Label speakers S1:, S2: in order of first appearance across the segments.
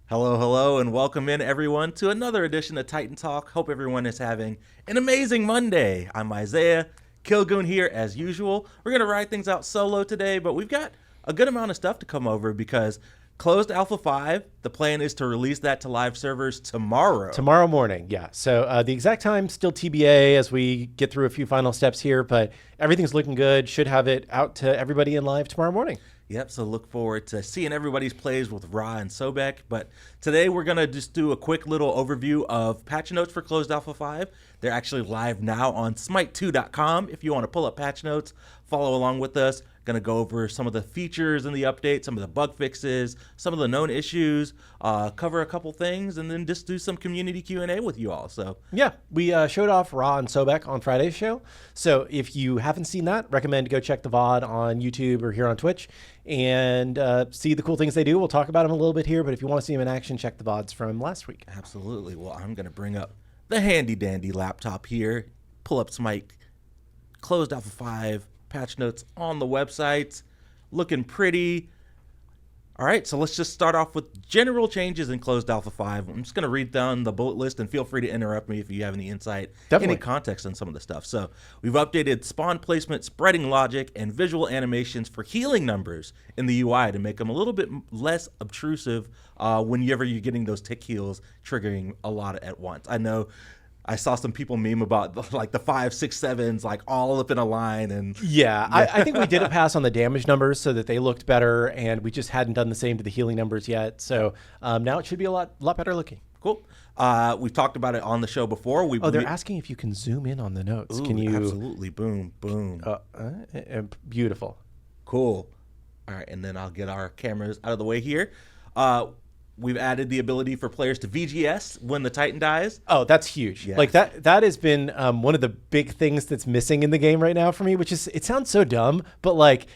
S1: Hello, hello, and welcome in everyone to another edition of Titan Talk. Hope everyone is having an amazing Monday. I'm Isiah, Killgoon here as usual. We're going to ride things out solo today, but we've got a good amount of stuff to come over because closed Alpha 5, the plan is to release that to live servers tomorrow.
S2: Tomorrow morning, yeah. So the exact time still TBA as we get through a few final steps here, but everything's looking good. Should have it out to everybody in live tomorrow morning.
S1: Yep, so look forward to seeing everybody's plays with Ra and Sobek. But today we're going to just do a quick little overview of patch notes for Closed Alpha 5. They're actually live now on SMITE2.com. If you want to pull up patch notes, follow along with us. Going to go over some of the features in the update, some of the bug fixes, some of the known issues, cover a couple things, and then just do some community Q&A with you all. So
S2: yeah, we showed off Ra and Sobek on Friday's show. So if you haven't seen that, recommend to go check the VOD on YouTube or here on Twitch and see the cool things they do. We'll talk about them a little bit here, but if you want to see them in action, check the VODs from last week.
S1: Absolutely. Well, I'm going to bring up the handy dandy laptop here, pull up Smite, Closed Alpha 5, patch notes on the website, looking pretty. All right, so let's just start off with general changes in Closed Alpha 5. I'm just going to read down the bullet list and feel free to interrupt me if you have any insight,
S2: Definitely.
S1: any context on some of the stuff. So we've updated spawn placement, spreading logic, and visual animations for healing numbers in the UI to make them a little bit less obtrusive whenever you're getting those tick heals triggering a lot at once. I know I saw some people meme about like the 5, 6, 7s like all up in a line. And
S2: yeah. I think we did a pass on the damage numbers so that they looked better, and we just hadn't done the same to the healing numbers yet. So now it should be a lot better looking.
S1: Cool. We've talked about it on the show before.
S2: They're asking if you can zoom in on the notes.
S1: Ooh,
S2: can you?
S1: Absolutely. Boom, boom.
S2: Beautiful.
S1: Cool. All right, and then I'll get our cameras out of the way here. We've added the ability for players to VGS when the Titan dies.
S2: Oh, that's huge.
S1: Yeah.
S2: Like that has been one of the big things that's missing in the game right now for me, which is, it sounds so dumb, but like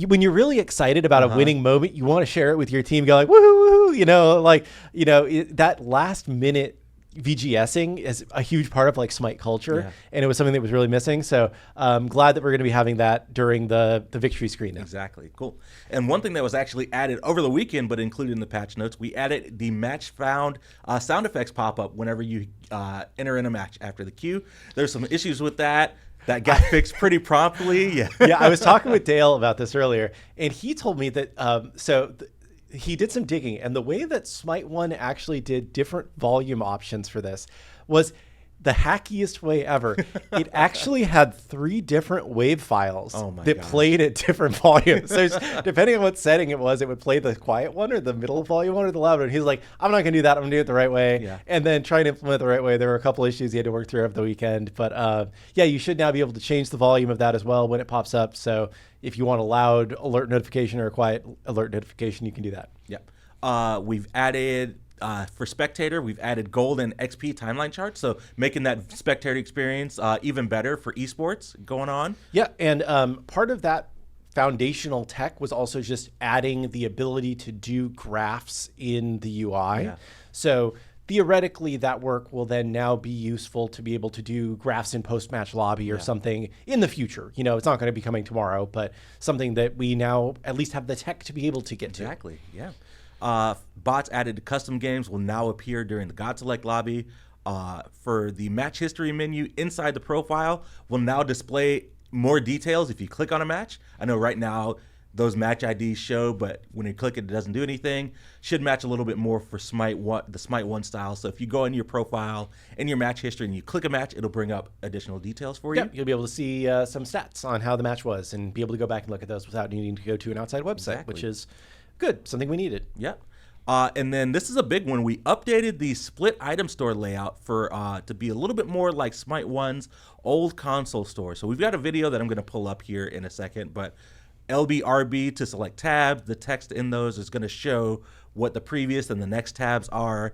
S2: when you're really excited about a winning moment, you want to share it with your team, go like, woohoo, woohoo, that last minute VGSing is a huge part of like Smite culture, and it was something that was really missing. So I'm glad that we're going to be having that during the victory screen now.
S1: Exactly. Cool. And one thing that was actually added over the weekend but included in the patch notes, we added the match found sound effects pop up whenever you enter in a match after the queue. There's some issues with that got fixed pretty promptly. Yeah.
S2: Yeah, I was talking with Dale about this earlier, and he told me that he did some digging, and the way that Smite 1 actually did different volume options for this was the hackiest way ever. It actually had 3 different wave files that played at different volumes. So depending on what setting it was, it would play the quiet one or the middle volume one or the loud one. He's like, I'm not going to do that. I'm going to do it the right way. Yeah. And then trying to implement it the right way. There were a couple issues he had to work through over the weekend. But yeah, you should now be able to change the volume of that as well when it pops up. So if you want a loud alert notification or a quiet alert notification, you can do that.
S1: Yeah. We've added... for Spectator, we've added gold and XP timeline charts, so making that spectator experience even better for esports going on.
S2: Yeah, and part of that foundational tech was also just adding the ability to do graphs in the UI. Yeah. So theoretically, that work will then now be useful to be able to do graphs in post-match lobby or something in the future. It's not going to be coming tomorrow, but something that we now at least have the tech to be able to get to.
S1: Exactly, yeah. Bots added to custom games will now appear during the Godlike lobby. For the match history menu inside the profile will now display more details if you click on a match. I know right now those match IDs show, but when you click it, it doesn't do anything. Should match a little bit more for the Smite 1 style. So if you go into your profile in your match history and you click a match, it'll bring up additional details for you.
S2: Yep, you'll be able to see some stats on how the match was and be able to go back and look at those without needing to go to an outside website, which is good, something we needed.
S1: Yep. And then this is a big one. We updated the split item store layout for to be a little bit more like Smite 1's old console store. So we've got a video that I'm going to pull up here in a second, but LBRB to select tabs. The text in those is going to show what the previous and the next tabs are.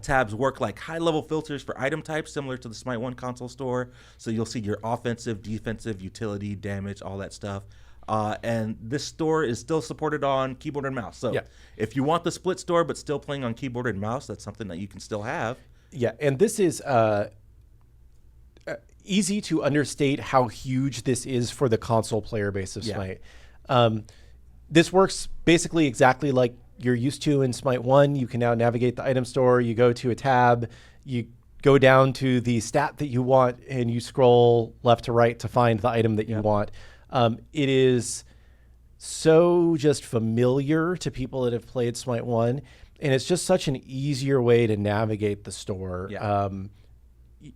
S1: Tabs work like high-level filters for item types, similar to the Smite 1 console store. So you'll see your offensive, defensive, utility, damage, all that stuff. And this store is still supported on keyboard and mouse. So if you want the split store but still playing on keyboard and mouse, that's something that you can still have.
S2: Yeah, and this is easy to understate how huge this is for the console player base of Smite. This works basically exactly like you're used to in Smite 1. You can now navigate the item store. You go to a tab. You go down to the stat that you want, and you scroll left to right to find the item that you want. It is so just familiar to people that have played Smite 1, and it's just such an easier way to navigate the store.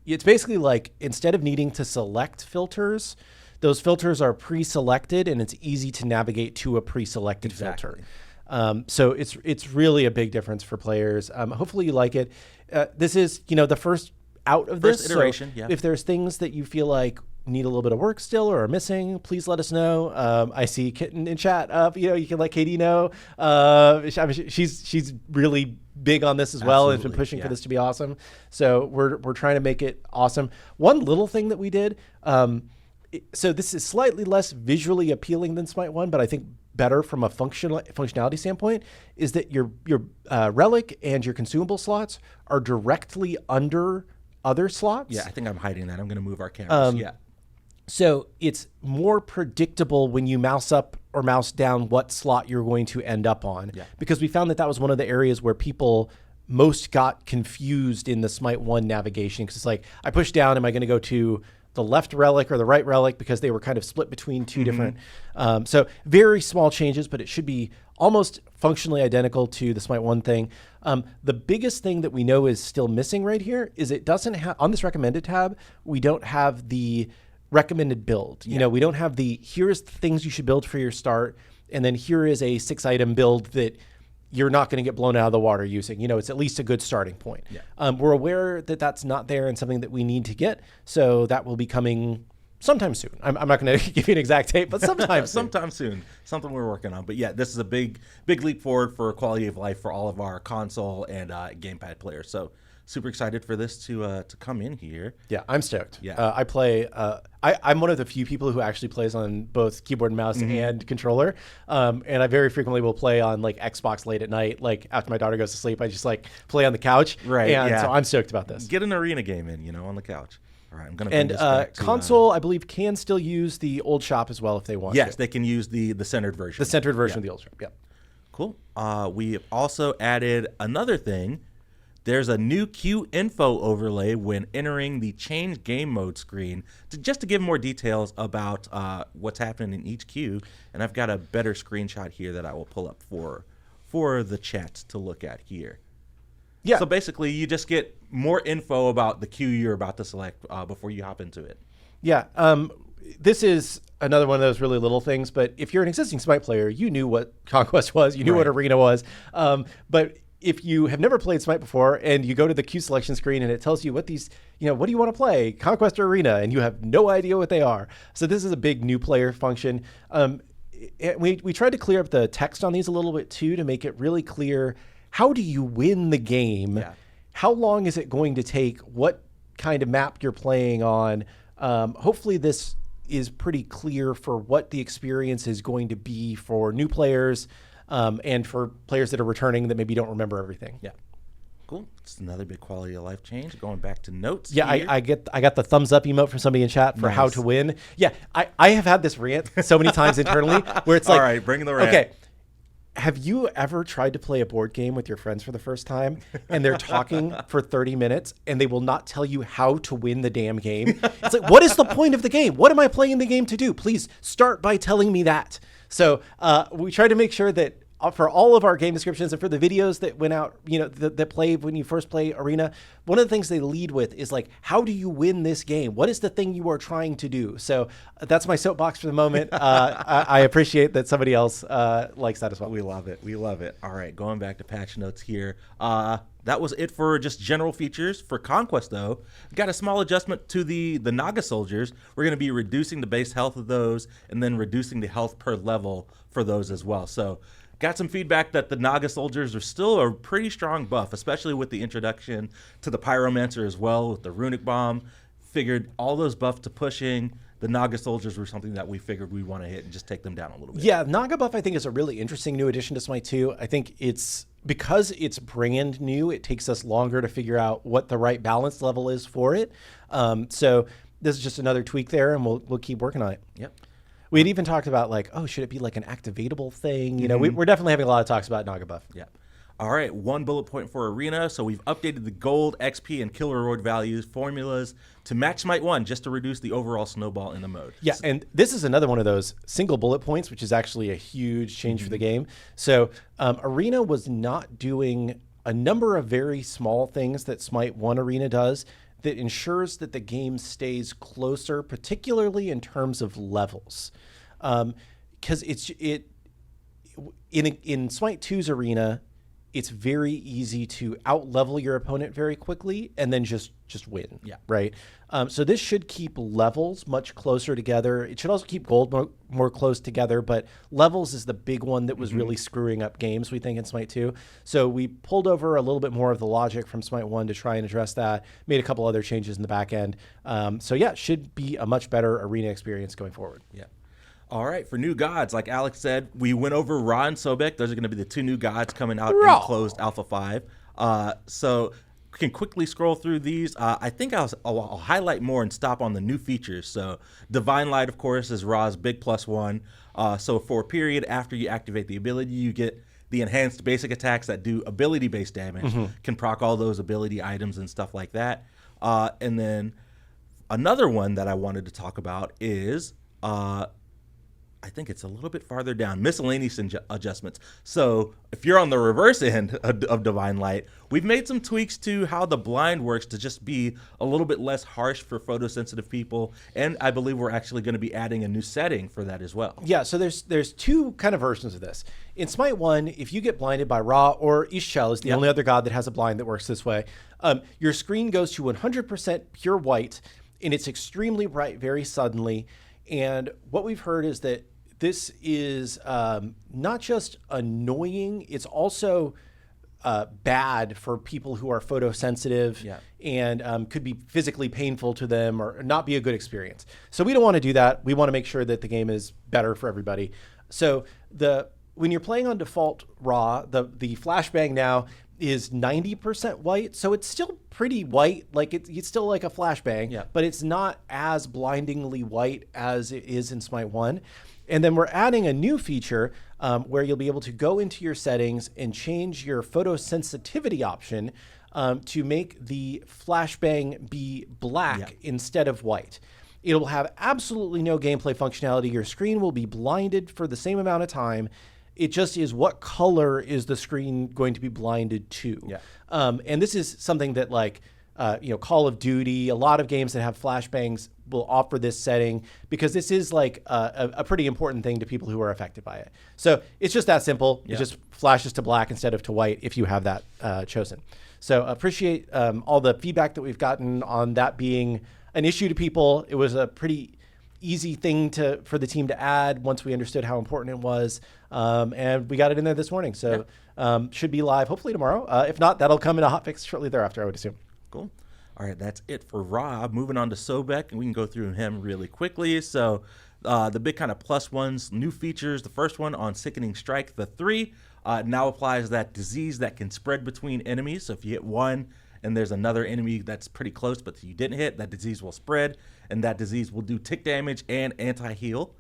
S2: It's basically like, instead of needing to select filters, those filters are pre-selected, and it's easy to navigate to a pre-selected filter. So it's really a big difference for players. Hopefully you like it. This is, the first out of this
S1: iteration.
S2: So if there's things that you feel like need a little bit of work still or are missing, please let us know. I see Kitten in chat. You can let Katie know. She's really big on this as well, and has been pushing for this to be awesome. So we're trying to make it awesome. One little thing that we did, so this is slightly less visually appealing than Smite 1, but I think better from a functionality standpoint, is that your relic and your consumable slots are directly under other slots.
S1: Yeah, I think I'm hiding that. I'm going to move our cameras.
S2: So it's more predictable when you mouse up or mouse down what slot you're going to end up on. Because we found that was one of the areas where people most got confused in the Smite 1 navigation. Because it's like, I push down, am I going to go to the left relic or the right relic, because they were kind of split between two different. So very small changes, but it should be almost functionally identical to the Smite 1 thing. The biggest thing that we know is still missing right here is it doesn't have, on this recommended tab, we don't have the recommended build. We don't have the, here's the things you should build for your start, and then here is a 6-item build that you're not going to get blown out of the water using. It's at least a good starting point. We're aware that that's not there and something that we need to get. So that will be coming sometime soon. I'm not going to give you an exact date, but sometime soon.
S1: Sometime soon. Something we're working on. But yeah, this is a big leap forward for quality of life for all of our console and gamepad players. So super excited for this to come in here.
S2: Yeah, I'm stoked. I play. I'm one of the few people who actually plays on both keyboard and mouse and controller. And I very frequently will play on like Xbox late at night. Like after my daughter goes to sleep, I just like play on the couch.
S1: Right.
S2: And so I'm stoked about this.
S1: Get an arena game in, on the couch. All right, I'm gonna bring this back to,
S2: console, I believe, can still use the old shop as well if they want.
S1: Yes,
S2: to.
S1: They can use the centered version.
S2: The centered version of the old shop. Yep.
S1: Cool. We have also added another thing. There's a new queue info overlay when entering the change game mode screen, just to give more details about what's happening in each queue. And I've got a better screenshot here that I will pull up for the chat to look at here. Yeah. So basically, you just get more info about the queue you're about to select before you hop into it.
S2: Yeah. This is another one of those really little things, but if you're an existing Smite player, you knew what Conquest was, you knew what Arena was, but if you have never played Smite before and you go to the queue selection screen and it tells you what these, what do you want to play, Conquest or Arena, and you have no idea what they are. So this is a big new player function. We tried to clear up the text on these a little bit too, to make it really clear, how do you win the game? How long is it going to take? What kind of map you're playing on? Hopefully this is pretty clear for what the experience is going to be for new players, and for players that are returning that maybe don't remember everything.
S1: Yeah. Cool. It's another big quality of life change. Going back to notes.
S2: Yeah, I got the thumbs up emote from somebody in chat for how to win. Yeah, I have had this rant so many times internally where it's like,
S1: all right, bring the rant.
S2: Okay, have you ever tried to play a board game with your friends for the first time and they're talking for 30 minutes and they will not tell you how to win the damn game? It's like, what is the point of the game? What am I playing the game to do? Please start by telling me that. So we try to make sure that for all of our game descriptions and for the videos that went out, that play when you first play Arena, one of the things they lead with is like, how do you win this game? What is the thing you are trying to do? So that's my soapbox for the moment. I appreciate that somebody else likes that as well.
S1: We love it. We love it. All right, going back to patch notes here. That was it for just general features. For Conquest, though, got a small adjustment to the Naga soldiers. We're going to be reducing the base health of those and then reducing the health per level for those as well. So got some feedback that the Naga soldiers are still a pretty strong buff, especially with the introduction to the Pyromancer as well, with the Runic Bomb. Figured all those buffs to pushing, the Naga soldiers were something that we figured we'd want to hit and just take them down a little bit.
S2: Yeah, Naga buff I think is a really interesting new addition to Smite 2. I think because it's brand new, it takes us longer to figure out what the right balance level is for it. So this is just another tweak there, and we'll keep working on it.
S1: Yep.
S2: We had even talked about like, oh, should it be like an activatable thing? You know, we're definitely having a lot of talks about Naga buff.
S1: Yeah. All right, one bullet point for Arena. So we've updated the gold, XP, and kill reward values formulas to match Smite 1 just to reduce the overall snowball in the mode.
S2: Yeah, and this is another one of those single bullet points, which is actually a huge change for the game. So Arena was not doing a number of very small things that Smite 1 Arena does that ensures that the game stays closer, particularly in terms of levels. Because in Smite 2's Arena, it's very easy to out-level your opponent very quickly and then just win, right? So this should keep levels much closer together. It should also keep gold more close together, but levels is the big one that was really screwing up games, we think, in Smite 2. So we pulled over a little bit more of the logic from Smite 1 to try and address that, made a couple other changes in the back end. So yeah, it should be a much better Arena experience going forward.
S1: Yeah. All right, for new gods, like Alex said, we went over Ra and Sobek. Those are going to be the two new gods coming out in closed Alpha 5. So we can quickly scroll through these. I think I'll highlight more and stop on the new features. So Divine Light, of course, is Ra's big +1. So for a period after you activate the ability, you get the enhanced basic attacks that do ability-based damage, can proc all those ability items and stuff like that. And then another one that I wanted to talk about is... I think it's a little bit farther down, miscellaneous adjustments. So if you're on the reverse end of Divine Light, we've made some tweaks to how the blind works to just be a little bit less harsh for photosensitive people. And I believe we're actually going to be adding a new setting for that as well.
S2: Yeah, so there's two kind of versions of this. In Smite 1, if you get blinded by Ra, or Isiah is the only other god that has a blind that works this way, your screen goes to 100% pure white, and it's extremely bright very suddenly. And what we've heard is that this is not just annoying, it's also bad for people who are photosensitive and could be physically painful to them or not be a good experience. So we don't want to do that. We want to make sure that the game is better for everybody. So when you're playing on default Ra, the flashbang now is 90% white, so it's still pretty white. Like it's still like a flashbang, but it's not as blindingly white as it is in Smite 1. And then we're adding a new feature where you'll be able to go into your settings and change your photosensitivity option to make the flashbang be black instead of white. It'll have absolutely no gameplay functionality. Your screen will be blinded for the same amount of time. It just is what color is the screen going to be blinded to. And this is something that like, Call of Duty, a lot of games that have flashbangs will offer this setting because this is like a pretty important thing to people who are affected by it. So it's just that simple. It just flashes to black instead of to white if you have that chosen. So appreciate all the feedback that we've gotten on that being an issue to people. It was a pretty easy thing for the team to add once we understood how important it was. And we got it in there this morning. So should be live hopefully tomorrow. If not, that'll come in a hotfix shortly thereafter, I would assume.
S1: Cool. All right, that's it for Rob. Moving on to Sobek, and we can go through him really quickly. So the big kind of +1s, new features. The first one on Sickening Strike, the 3, now applies that disease that can spread between enemies. So if you hit one and there's another enemy that's pretty close but you didn't hit, that disease will spread, and that disease will do tick damage and anti-heal.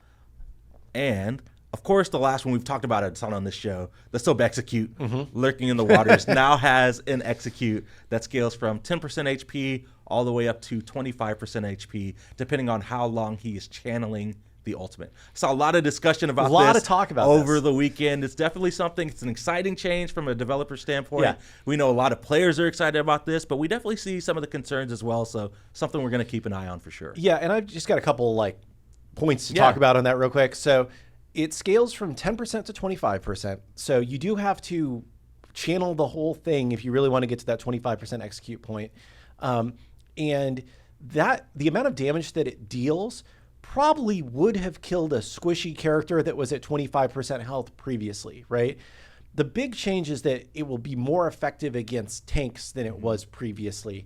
S1: And of course, the last one we've talked about, it's on this show, the Sobek Execute, lurking in the waters, now has an execute that scales from 10% HP all the way up to 25% HP, depending on how long he is channeling the ultimate. Saw a lot of discussion about this.
S2: A lot of talk about
S1: over the weekend. It's definitely something. It's an exciting change from a developer standpoint.
S2: Yeah.
S1: We know a lot of players are excited about this, but we definitely see some of the concerns as well. So something we're going to keep an eye on for sure.
S2: Yeah, and I've just got a couple like points to talk about on that real quick. So it scales from 10% to 25%. So you do have to channel the whole thing if you really want to get to that 25% execute point. And that the amount of damage that it deals probably would have killed a squishy character that was at 25% health previously, right? The big change is that it will be more effective against tanks than it was previously,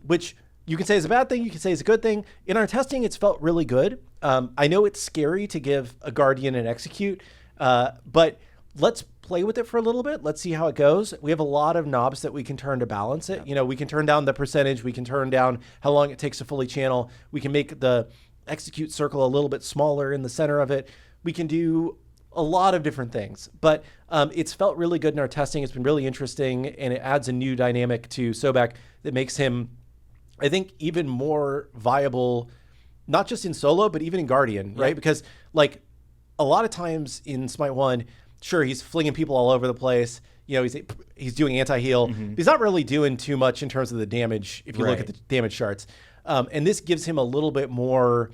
S2: which you can say is a bad thing, you can say is a good thing. In our testing, it's felt really good. I know it's scary to give a Guardian an execute, but let's play with it for a little bit. Let's see how it goes. We have a lot of knobs that we can turn to balance it. You know, we can turn down the percentage, we can turn down how long it takes to fully channel. We can make the execute circle a little bit smaller in the center of it. We can do a lot of different things, but it's felt really good in our testing. It's been really interesting, and it adds a new dynamic to Sobek that makes him, I think, even more viable, not just in solo, but even in Guardian, right? Because like a lot of times in Smite 1, sure, he's flinging people all over the place. You know, he's doing anti-heal. He's not really doing too much in terms of the damage if you look at the damage charts. And this gives him a little bit more,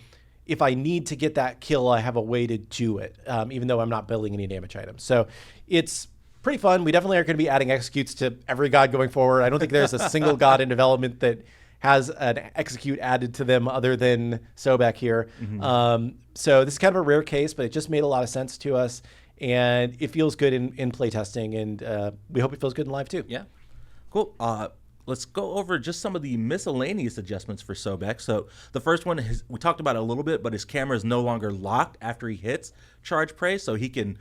S2: if I need to get that kill, I have a way to do it, even though I'm not building any damage items. So it's pretty fun. We definitely are going to be adding executes to every god going forward. I don't think there's a single god in development that has an execute added to them other than Sobek here. So this is kind of a rare case, but it just made a lot of sense to us. And it feels good in playtesting, and we hope it feels good in live too.
S1: Yeah, cool. Let's go over just some of the miscellaneous adjustments for Sobek. So the first one, we talked about it a little bit, but his camera is no longer locked after he hits charge prey, so he can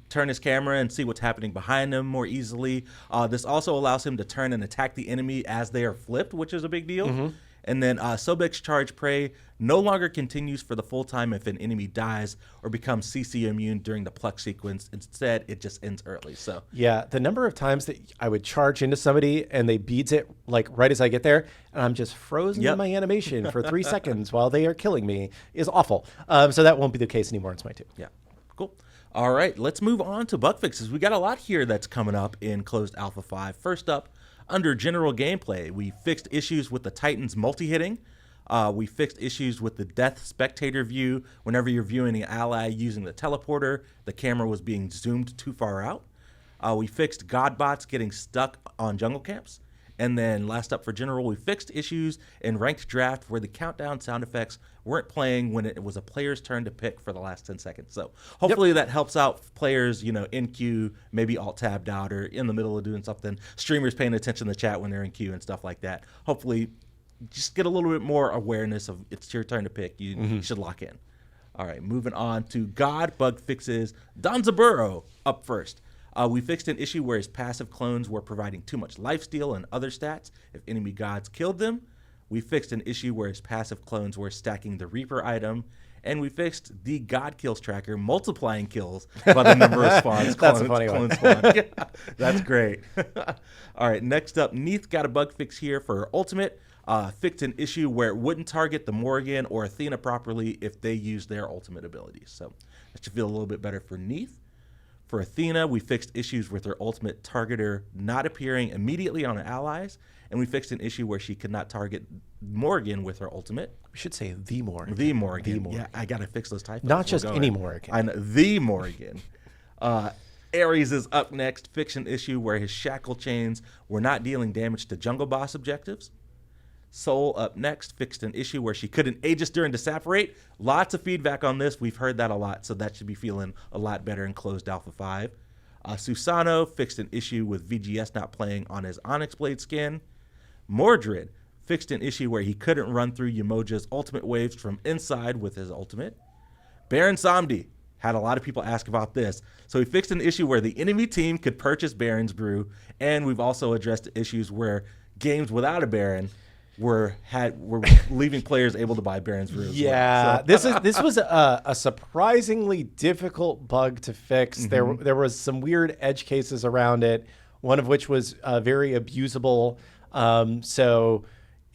S1: turn his camera and see what's happening behind him more easily. This also allows him to turn and attack the enemy as they are flipped, which is a big deal. And then Sobek's charge prey no longer continues for the full time if an enemy dies or becomes CC immune during the pluck sequence. Instead, it just ends early. So
S2: yeah, the number of times that I would charge into somebody and they beads it like right as I get there, and I'm just frozen in my animation for 3 seconds while they are killing me is awful. So that won't be the case anymore in Smite 2.
S1: Yeah, cool. All right, let's move on to bug fixes. We got a lot here that's coming up in Closed Alpha 5. First up, under general gameplay, we fixed issues with the Titans multi-hitting. We fixed issues with the death spectator view. Whenever you're viewing an ally using the teleporter, the camera was being zoomed too far out. We fixed god bots getting stuck on jungle camps. And then last up for general, we fixed issues in ranked draft where the countdown sound effects weren't playing when it was a player's turn to pick for the last 10 seconds. So hopefully that helps out players, you know, in queue, maybe alt tabbed out or in the middle of doing something. Streamers paying attention to the chat when they're in queue and stuff like that. Hopefully just get a little bit more awareness of it's your turn to pick. You should lock in. All right, moving on to God bug fixes. Danzaburo up first. We fixed an issue where his passive clones were providing too much lifesteal and other stats if enemy gods killed them. We fixed an issue where his passive clones were stacking the Reaper item. And we fixed the God kills tracker multiplying kills by the number of spawns.
S2: That's a funny one.
S1: Yeah, that's great. All right, next up, Neith got a bug fix here for her ultimate. Fixed an issue where it wouldn't target the Morrigan or Athena properly if they used their ultimate abilities. So that should feel a little bit better for Neith. For Athena, we fixed issues with her ultimate targeter not appearing immediately on her allies, and we fixed an issue where she could not target Morrigan with her ultimate.
S2: We should say the Morrigan.
S1: The Morrigan. Yeah, I got to fix those typos.
S2: Not just any Morrigan.
S1: I know, the Morrigan. Ares is up next. Fixed an issue where his shackle chains were not dealing damage to jungle boss objectives. Soul up next, fixed an issue where she couldn't Aegis during Disapparate. Lots of feedback on this. We've heard that a lot, so that should be feeling a lot better in Closed Alpha 5. Susano fixed an issue with VGS not playing on his Onyx Blade skin. Mordred fixed an issue where he couldn't run through Umoja's ultimate waves from inside with his ultimate. Baron Samdi had a lot of people ask about this. So he fixed an issue where the enemy team could purchase Baron's Brew, and we've also addressed issues where games without a Baron were leaving players able to buy Baron's Brew.
S2: Yeah,
S1: well,
S2: so. this was a surprisingly difficult bug to fix. There was some weird edge cases around it, one of which was very abusable. So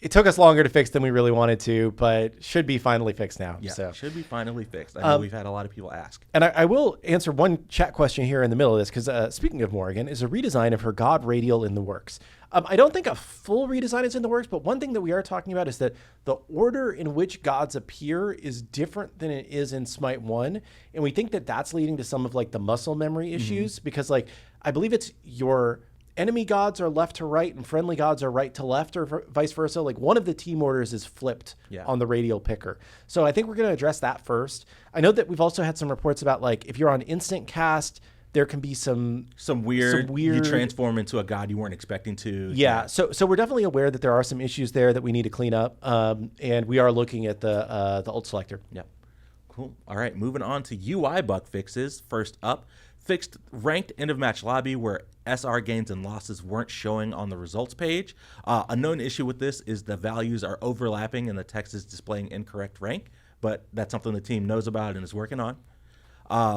S2: it took us longer to fix than we really wanted to, but should be finally fixed now.
S1: Yeah,
S2: so.
S1: should be finally fixed. I know we've had a lot of people ask.
S2: And I will answer one chat question here in the middle of this, because speaking of Morrigan, is a redesign of her God Radial in the works. I don't think a full redesign is in the works, but one thing that we are talking about is that the order in which gods appear is different than it is in Smite 1. And we think that that's leading to some of like the muscle memory issues, because like I believe it's your enemy gods are left to right and friendly gods are right to left, or vice versa. Like one of the team orders is flipped on the radial picker. So I think we're going to address that first. I know that we've also had some reports about like if you're on instant cast, there can be some weird
S1: you transform into a god you weren't expecting to.
S2: Yeah. So we're definitely aware that there are some issues there that we need to clean up. And we are looking at the ult selector.
S1: Yeah. Cool. All right. Moving on to UI bug fixes. First up, fixed ranked end of match lobby where SR gains and losses weren't showing on the results page. A known issue with this is the values are overlapping and the text is displaying incorrect rank. but that's something the team knows about and is working on.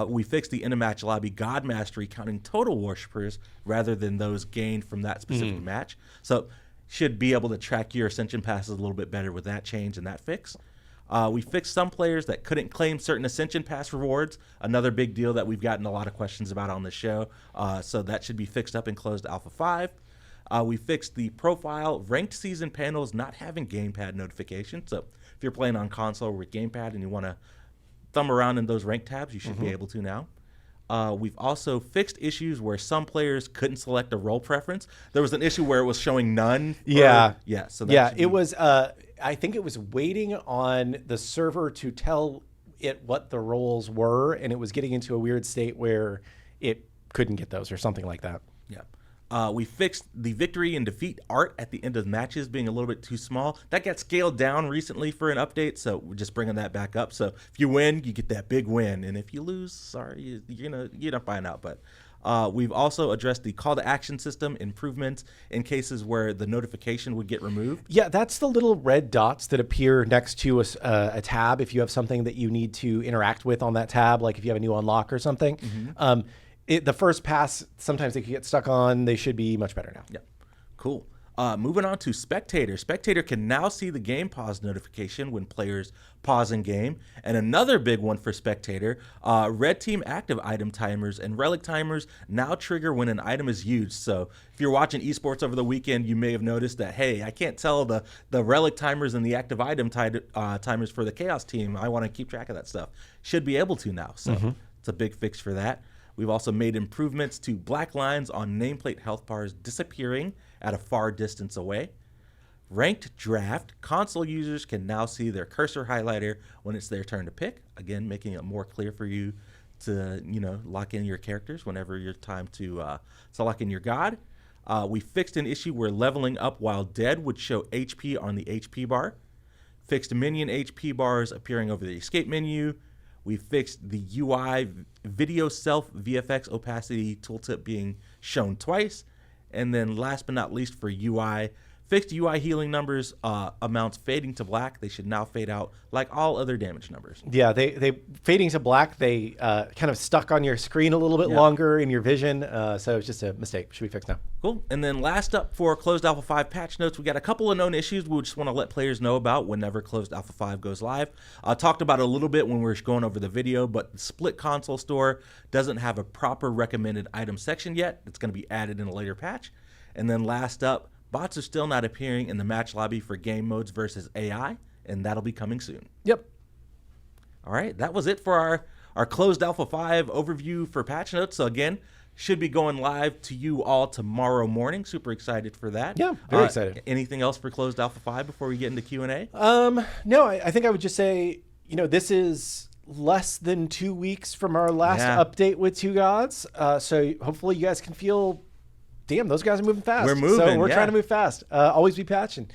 S1: We fixed the in-a-match lobby God Mastery, counting total worshippers rather than those gained from that specific match. So should be able to track your Ascension passes a little bit better with that change and that fix. We fixed some players that couldn't claim certain Ascension Pass rewards, another big deal that we've gotten a lot of questions about on the show. So that should be fixed up in closed Alpha 5. We fixed the profile ranked season panels not having gamepad notifications. So if you're playing on console with gamepad and you want to thumb around in those rank tabs, you should be able to now. We've also fixed issues where some players couldn't select a role preference. There was an issue where it was showing none. So
S2: it was. I think it was waiting on the server to tell it what the roles were, and it was getting into a weird state where it couldn't get those or something like that.
S1: Yeah. We fixed the victory and defeat art at the end of the matches being a little bit too small. That got scaled down recently for an update, so we're just bringing that back up. So if you win, you get that big win, and if you lose, sorry, you're gonna find out. But we've also addressed the call to action system improvements in cases where the notification would get removed.
S2: Yeah, that's the little red dots that appear next to a tab if you have something that you need to interact with on that tab, like if you have a new unlock or something. The first pass, sometimes they can get stuck on. They should be much better now.
S1: Yeah, cool. Moving on to Spectator. Spectator can now see the game pause notification when players pause in game. And another big one for Spectator, red team active item timers and relic timers now trigger when an item is used. So if you're watching esports over the weekend, you may have noticed that, hey, I can't tell the relic timers and the active item timers for the Chaos team. I want to keep track of that stuff. Should be able to now. So it's a big fix for that. We've also made improvements to black lines on nameplate health bars disappearing at a far distance away. Ranked draft, console users can now see their cursor highlighter when it's their turn to pick. Again, making it more clear for you to, lock in your characters whenever your time to lock in your god. We fixed an issue where leveling up while dead would show HP on the HP bar. Fixed minion HP bars appearing over the escape menu. We fixed the UI video self VFX opacity tooltip being shown twice. And then last but not least for UI, fixed UI healing numbers amounts fading to black. They should now fade out like all other damage numbers.
S2: Yeah, they fading to black. They kind of stuck on your screen a little bit longer in your vision. So it's just a mistake. Should be fixed now.
S1: Cool. And then last up for Closed Alpha 5 patch notes, we got a couple of known issues we just want to let players know about whenever Closed Alpha 5 goes live. Talked about it a little bit when we were going over the video, but the split console store doesn't have a proper recommended item section yet. It's going to be added in a later patch. And then last up, bots are still not appearing in the match lobby for game modes versus AI, and that'll be coming soon.
S2: Yep.
S1: All right, that was it for our Closed Alpha 5 overview for patch notes. So again, should be going live to you all tomorrow morning. Super excited for that.
S2: Yeah, very excited.
S1: Anything else for Closed Alpha 5 before we get into Q&A?
S2: No, I think I would just say, this is less than 2 weeks from our last update with Two Gods. So hopefully you guys can feel, damn, those guys are moving fast.
S1: We're moving,
S2: So we're trying to move fast. Always be patching.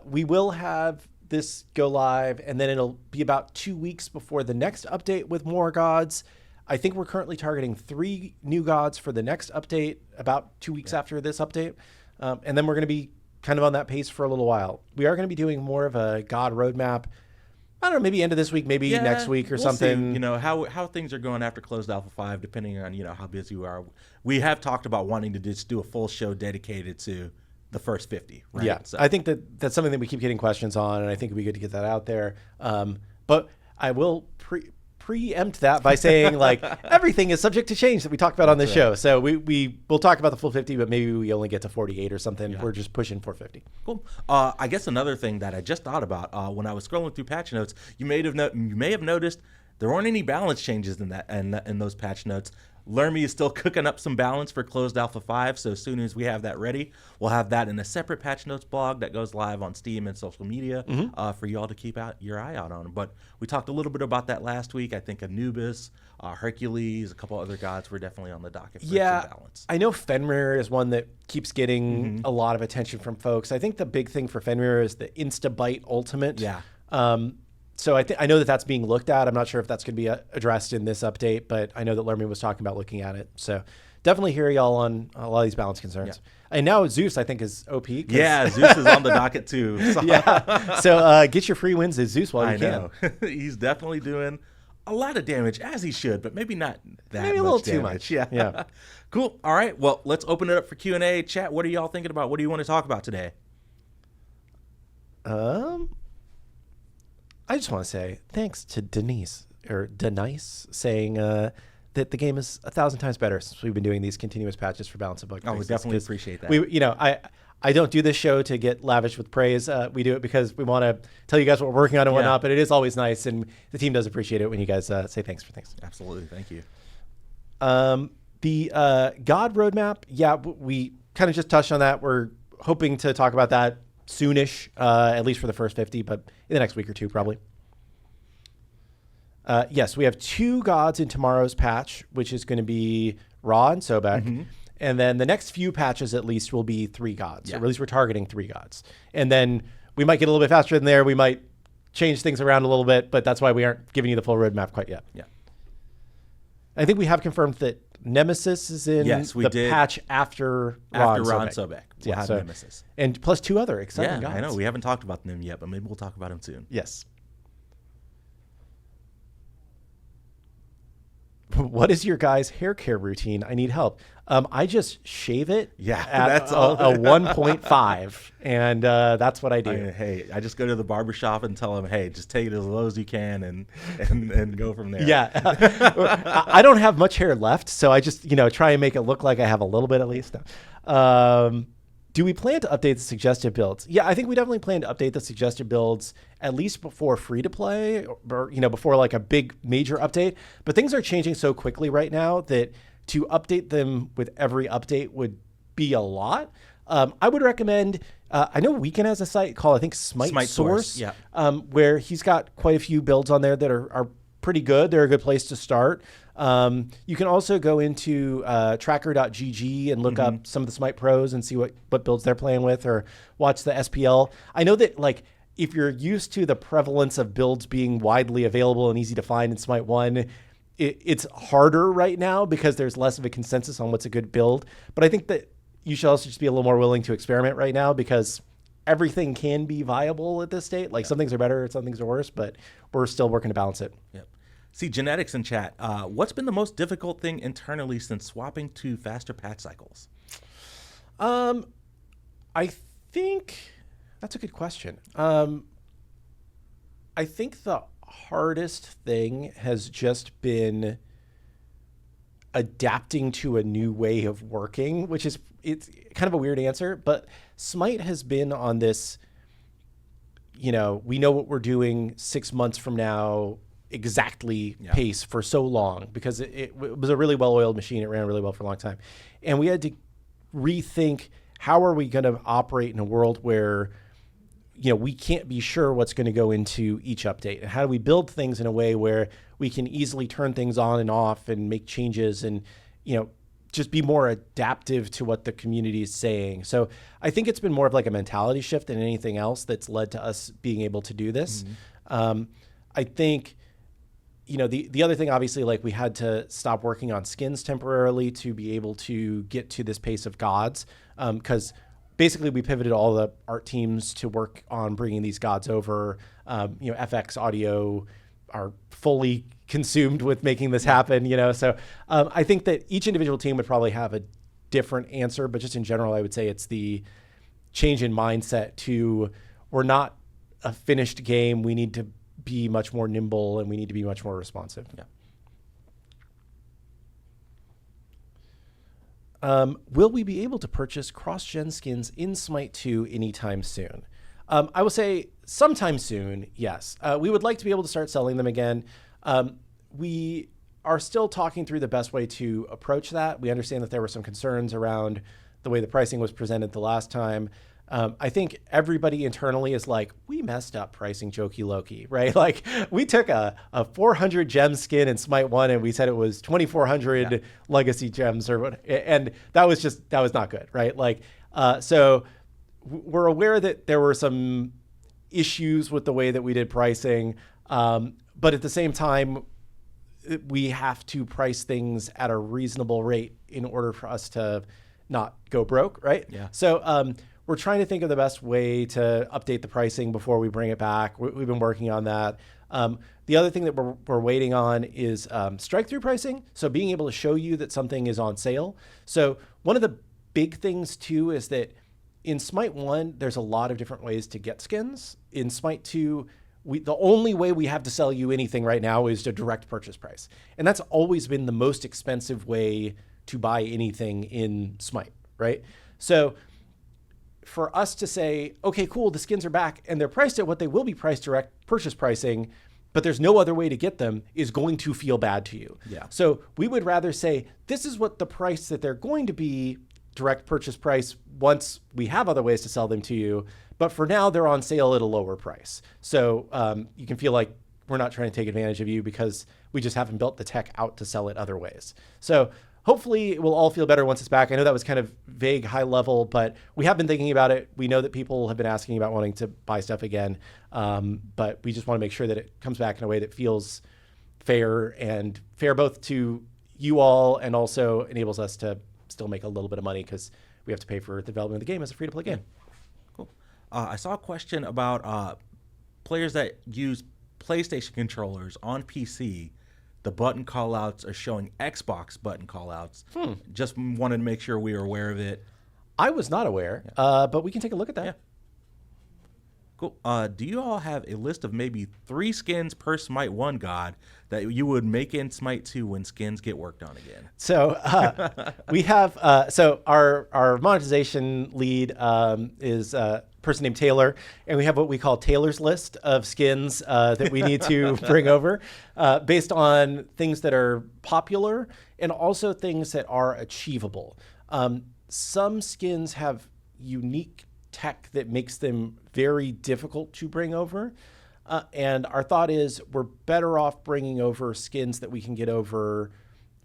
S2: We will have this go live, and then it'll be about 2 weeks before the next update with more gods. I think we're currently targeting 3 new gods for the next update, about 2 weeks after this update. And then we're going to be kind of on that pace for a little while. We are going to be doing more of a god roadmap. I don't know, maybe end of this week, maybe next week or something.
S1: See, how things are going after Closed Alpha 5, depending on, how busy we are. We have talked about wanting to just do a full show dedicated to the first 50, right?
S2: Yeah, so I think that's something that we keep getting questions on, and I think it'd be good to get that out there. But I will preempt that by saying, everything is subject to change that we talked about on this show. So we'll talk about the full 50, but maybe we only get to 48 or something. Yeah. We're just pushing for 50.
S1: Cool. I guess another thing that I just thought about when I was scrolling through patch notes, you may have noticed there weren't any balance changes in that in those patch notes. Lermy is still cooking up some balance for Closed Alpha 5, so as soon as we have that ready, we'll have that in a separate patch notes blog that goes live on Steam and social media for you all to keep your eye out on. But we talked a little bit about that last week. I think Anubis, Hercules, a couple other gods were definitely on the docket for some balance.
S2: I know Fenrir is one that keeps getting a lot of attention from folks. I think the big thing for Fenrir is the Insta-Bite Ultimate.
S1: Yeah.
S2: So I know that that's being looked at. I'm not sure if that's going to be addressed in this update, but I know that Lermy was talking about looking at it. So definitely hear y'all on a lot of these balance concerns. And now Zeus, I think, is OP.
S1: Yeah, Zeus is on the docket too. So.
S2: Yeah. So get your free wins as Zeus while you can.
S1: I know. He's definitely doing a lot of damage, as he should, but maybe not that
S2: Maybe a
S1: much
S2: little
S1: damage.
S2: too much.
S1: Yeah. Cool. All right. Well, let's open it up for Q&A. Chat, what are y'all thinking about? What do you want to talk about today?
S2: I just want to say thanks to Denise saying that the game is 1,000 times better since we've been doing these continuous patches for balance and bug fixes.
S1: We definitely appreciate that.
S2: I don't do this show to get lavish with praise. We do it because we want to tell you guys what we're working on and whatnot, but it is always nice, and the team does appreciate it when you guys say thanks for things.
S1: Absolutely. Thank you.
S2: The God roadmap, we kind of just touched on that. We're hoping to talk about that soonish, at least for the first 50, but in the next week or two, probably. Yes, we have 2 gods in tomorrow's patch, which is going to be Ra and Sobek. And then the next few patches, at least, will be 3 gods. Or at least we're targeting 3 gods. And then we might get a little bit faster than there. We might change things around a little bit, but that's why we aren't giving you the full roadmap quite yet.
S1: Yeah.
S2: I think we have confirmed that Nemesis is in the patch after Ra and
S1: Sobek. We'll have Nemesis.
S2: And plus 2 other exciting gods.
S1: I know. We haven't talked about them yet, but maybe we'll talk about them soon.
S2: Yes. What is your guys' hair care routine? I need help. I just shave it at
S1: that's all.
S2: a 1.5, and that's what I do.
S1: I just go to the barbershop and tell them, hey, just take it as low as you can and go from there.
S2: Yeah. I don't have much hair left, so I just try and make it look like I have a little bit at least. Do we plan to update the suggested builds? Yeah, I think we definitely plan to update the suggested builds at least before free to play or before like a big major update. But things are changing so quickly right now that to update them with every update would be a lot. I would recommend, I know Weekend has a site called, I think, SMITE Source, where he's got quite a few builds on there that are pretty good. They're a good place to start. You can also go into tracker.gg and look up some of the SMITE pros and see what builds they're playing with, or watch the SPL. I know that if you're used to the prevalence of builds being widely available and easy to find in SMITE 1, it's harder right now because there's less of a consensus on what's a good build. But I think that you should also just be a little more willing to experiment right now, because everything can be viable at this state. Some things are better, some things are worse, but we're still working to balance it.
S1: Yep. See, Genetics in chat. What's been the most difficult thing internally since swapping to faster patch cycles?
S2: I think that's a good question. I think the hardest thing has just been adapting to a new way of working, it's kind of a weird answer, but SMITE has been on this, we know what we're doing 6 months from now exactly pace for so long, because it was a really well-oiled machine. It ran really well for a long time. And we had to rethink, how are we going to operate in a world where, we can't be sure what's going to go into each update? And how do we build things in a way where we can easily turn things on and off and make changes and, just be more adaptive to what the community is saying. So I think it's been more of like a mentality shift than anything else that's led to us being able to do this. I think, the other thing, obviously, we had to stop working on skins temporarily to be able to get to this pace of gods, because basically we pivoted all the art teams to work on bringing these gods over. FX Audio are fully consumed with making this happen, So I think that each individual team would probably have a different answer, but just in general, I would say it's the change in mindset to, we're not a finished game. We need to be much more nimble, and we need to be much more responsive. Will we be able to purchase cross-gen skins in SMITE 2 anytime soon? I will say sometime soon, yes. We would like to be able to start selling them again. We are still talking through the best way to approach that. We understand that there were some concerns around the way the pricing was presented the last time. I think everybody internally is like, we messed up pricing Jokey Loki, right? We took a 400 gem skin in SMITE 1 and we said it was 2,400 legacy gems or what, and that was not good, right? So we're aware that there were some issues with the way that we did pricing, but at the same time, we have to price things at a reasonable rate in order for us to not go broke, right?
S1: Yeah.
S2: So we're trying to think of the best way to update the pricing before we bring it back. We've been working on that. The other thing that we're waiting on is strike-through pricing. So being able to show you that something is on sale. So one of the big things too is that in Smite 1, there's a lot of different ways to get skins. In Smite 2, the only way we have to sell you anything right now is a direct purchase price. And that's always been the most expensive way to buy anything in Smite, right? So for us to say, okay, cool, the skins are back and they're priced at what they will be priced direct purchase pricing, but there's no other way to get them, is going to feel bad to you.
S1: Yeah.
S2: So we would rather say, this is what the price that they're going to be direct purchase price once we have other ways to sell them to you. But for now, they're on sale at a lower price. So you can feel like we're not trying to take advantage of you because we just haven't built the tech out to sell it other ways. So hopefully it will all feel better once it's back. I know that was kind of vague, high level, but we have been thinking about it. We know that people have been asking about wanting to buy stuff again. But we just want to make sure that it comes back in a way that feels fair both to you all and also enables us to still make a little bit of money because we have to pay for the development of the game as a free-to-play game.
S1: Cool. I saw a question about players that use PlayStation controllers on PC. The button callouts are showing Xbox button callouts. Just wanted to make sure we were aware of it.
S2: I was not aware, but we can take a look at that.
S1: Yeah. Cool. Do you all have a list of maybe 3 skins per Smite 1 god that you would make in Smite 2 when skins get worked on again?
S2: So we have, so our monetization lead is a person named Taylor, and we have what we call Taylor's list of skins that we need to bring over based on things that are popular and also things that are achievable. Some skins have unique tech that makes them very difficult to bring over. And our thought is we're better off bringing over skins that we can get over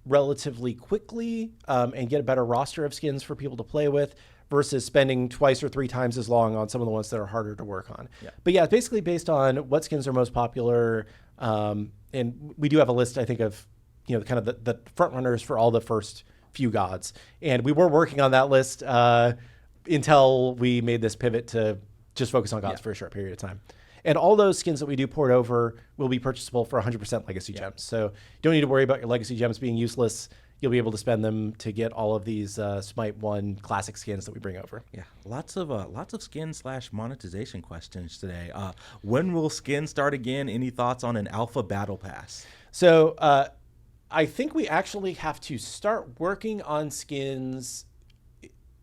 S2: relatively quickly and get a better roster of skins for people to play with versus spending 2 or 3 times as long on some of the ones that are harder to work on. Yeah. But yeah, basically based on what skins are most popular. And we do have a list, I think, of kind of the front runners for all the first few gods. And we were working on that list until we made this pivot to just focus on gods for a short period of time. And all those skins that we do port over will be purchasable for 100% legacy gems. So you don't need to worry about your legacy gems being useless. You'll be able to spend them to get all of these Smite 1 classic skins that we bring over.
S1: Yeah, lots of skin/monetization questions today. When will skins start again? Any thoughts on an alpha battle pass?
S2: So I think we actually have to start working on skins.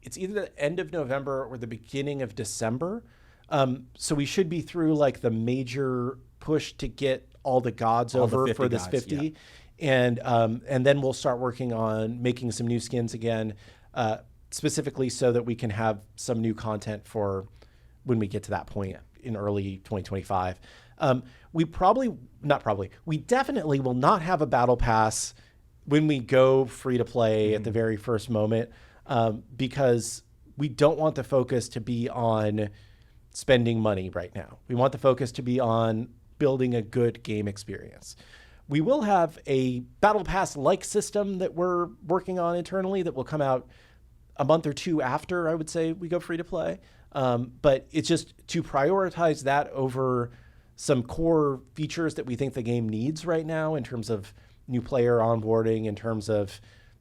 S2: It's either the end of November or the beginning of December. So we should be through like the major push to get all the gods over for this 50. Yeah. And then we'll start working on making some new skins again, specifically so that we can have some new content for when we get to that point in early 2025. We definitely will not have a battle pass when we go free to play at the very first moment. Because we don't want the focus to be on spending money right now. We want the focus to be on building a good game experience. We will have a Battle Pass-like system that we're working on internally that will come out a month or 2 after, I would say, we go free to play. But it's just to prioritize that over some core features that we think the game needs right now in terms of new player onboarding, in terms of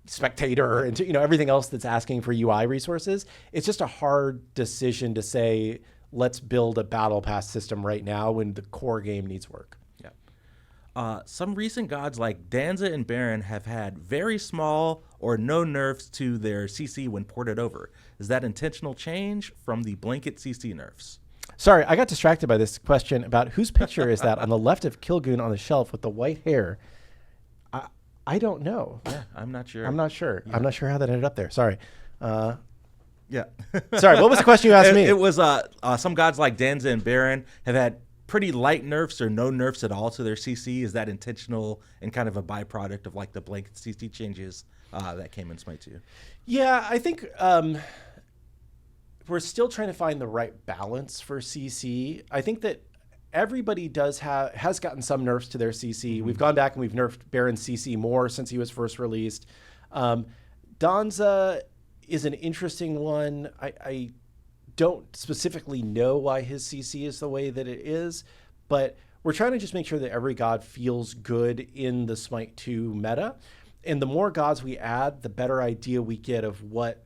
S2: spectator and everything else that's asking for UI resources. It's just a hard decision to say, let's build a battle pass system right now when the core game needs work.
S1: Yeah. Some recent gods like Danza and Baron have had very small or no nerfs to their CC when ported over. Is that intentional change from the blanket CC nerfs?
S2: Sorry, I got distracted by this question about whose picture is that on the left of Killgoon on the shelf with the white hair. I don't know.
S1: Yeah, I'm not sure.
S2: Yeah. I'm not sure how that ended up there. Sorry.
S1: Yeah.
S2: Sorry, what was the question you asked me?
S1: It was some gods like Danza and Baron have had pretty light nerfs or no nerfs at all to their CC. Is that intentional and kind of a byproduct of like the blanket CC changes that came in Smite 2?
S2: Yeah, I think we're still trying to find the right balance for CC. I think that everybody has gotten some nerfs to their CC. We've gone back and we've nerfed Baron's CC more since he was first released. Danza is an interesting one. I don't specifically know why his CC is the way that it is, but we're trying to just make sure that every god feels good in the Smite 2 meta. And the more gods we add, the better idea we get of what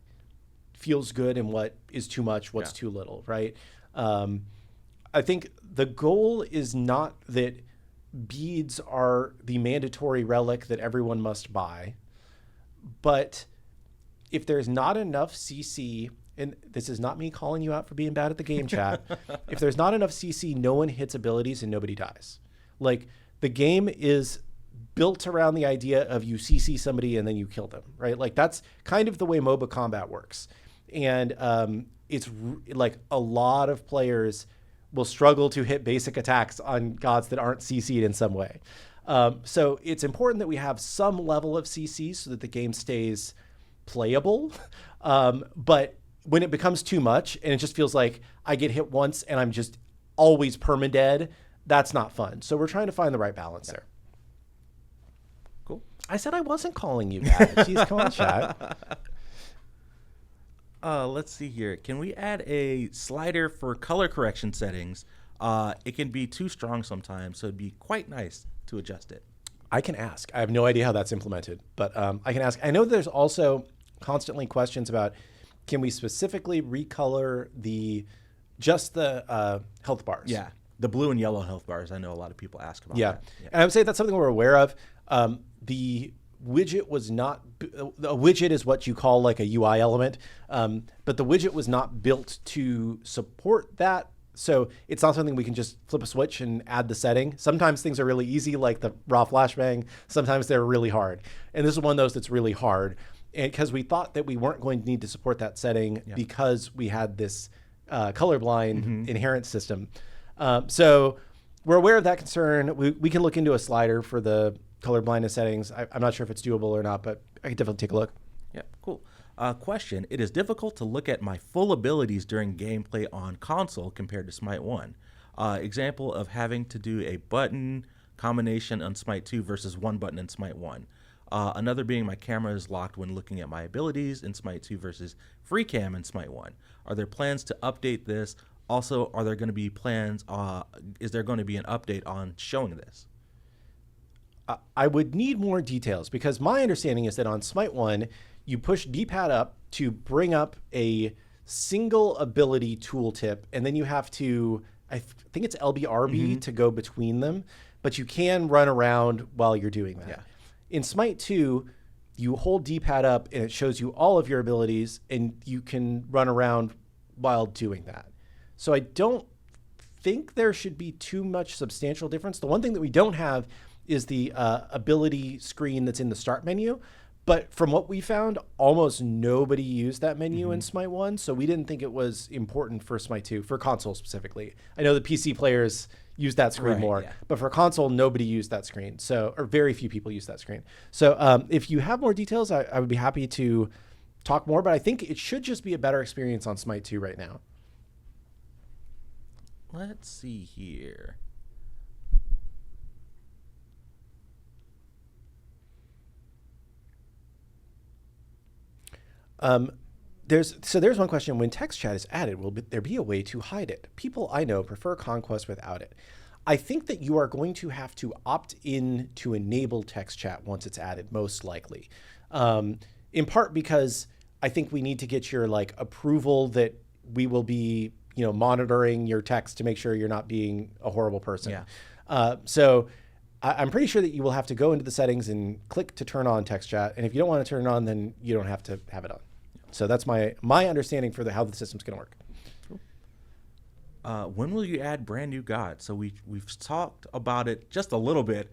S2: feels good and what is too much, what's too little, right? I think the goal is not that beads are the mandatory relic that everyone must buy, but if there's not enough CC, and this is not me calling you out for being bad at the game chat, if there's not enough CC, no one hits abilities and nobody dies. Like, the game is built around the idea of you CC somebody and then you kill them, right? Like, that's kind of the way MOBA combat works. And like a lot of players will struggle to hit basic attacks on gods that aren't CC'd in some way. So it's important that we have some level of CC so that the game stays playable. But when it becomes too much and it just feels like I get hit once and I'm just always permadead, that's not fun. So we're trying to find the right balance there.
S1: Cool.
S2: I said I wasn't calling you that. She's calling chat.
S1: Let's see here. Can we add a slider for color correction settings? It can be too strong sometimes, so it'd be quite nice to adjust it.
S2: I can ask. I have no idea how that's implemented, but I can ask. I know there's also constantly questions about, can we specifically recolor just the health bars?
S1: Yeah, the blue and yellow health bars. I know a lot of people ask about that. Yeah,
S2: and I would say that's something we're aware of. The widget was not, a widget is what you call like a UI element, but the widget was not built to support that. So it's not something we can just flip a switch and add the setting. Sometimes things are really easy, like the raw flashbang. Sometimes they're really hard. And this is one of those that's really hard. And because we thought that we weren't going to need to support that setting because we had this colorblind inherent system. So we're aware of that concern. We can look into a slider for the color blindness settings. I'm not sure if it's doable or not, but I can definitely take a look.
S1: Yeah, cool. Question. It is difficult to look at my full abilities during gameplay on console compared to Smite 1. Example of having to do a button combination on Smite 2 versus one button in Smite 1. Another being my camera is locked when looking at my abilities in Smite 2 versus free cam in Smite 1. Are there plans to update this? Also, are there going to be plans, is there going to be an update on showing this?
S2: I would need more details, because my understanding is that on Smite 1, you push D-pad up to bring up a single ability tooltip, and then you have to, I think it's LBRB to go between them, but you can run around while you're doing that.
S1: Yeah.
S2: In Smite 2, you hold D-pad up and it shows you all of your abilities, and you can run around while doing that. So I don't think there should be too much substantial difference. The one thing that we don't have is the ability screen that's in the start menu. But from what we found, almost nobody used that menu in Smite 1, so we didn't think it was important for Smite 2, for console specifically. I know the PC players use that screen more, but for console, nobody used that screen, so, or very few people use that screen. So if you have more details, I would be happy to talk more, but I think it should just be a better experience on Smite 2 right now.
S1: Let's see here.
S2: There's one question. When text chat is added, will there be a way to hide it? People I know prefer Conquest without it. I think that you are going to have to opt in to enable text chat once it's added, most likely. In part because I think we need to get your approval that we will be, monitoring your text to make sure you're not being a horrible person.
S1: Yeah.
S2: So I'm pretty sure that you will have to go into the settings and click to turn on text chat. And if you don't want to turn it on, then you don't have to have it on. So that's my understanding for how the system's going to work.
S1: Cool. When will you add brand new gods? So we've talked about it just a little bit.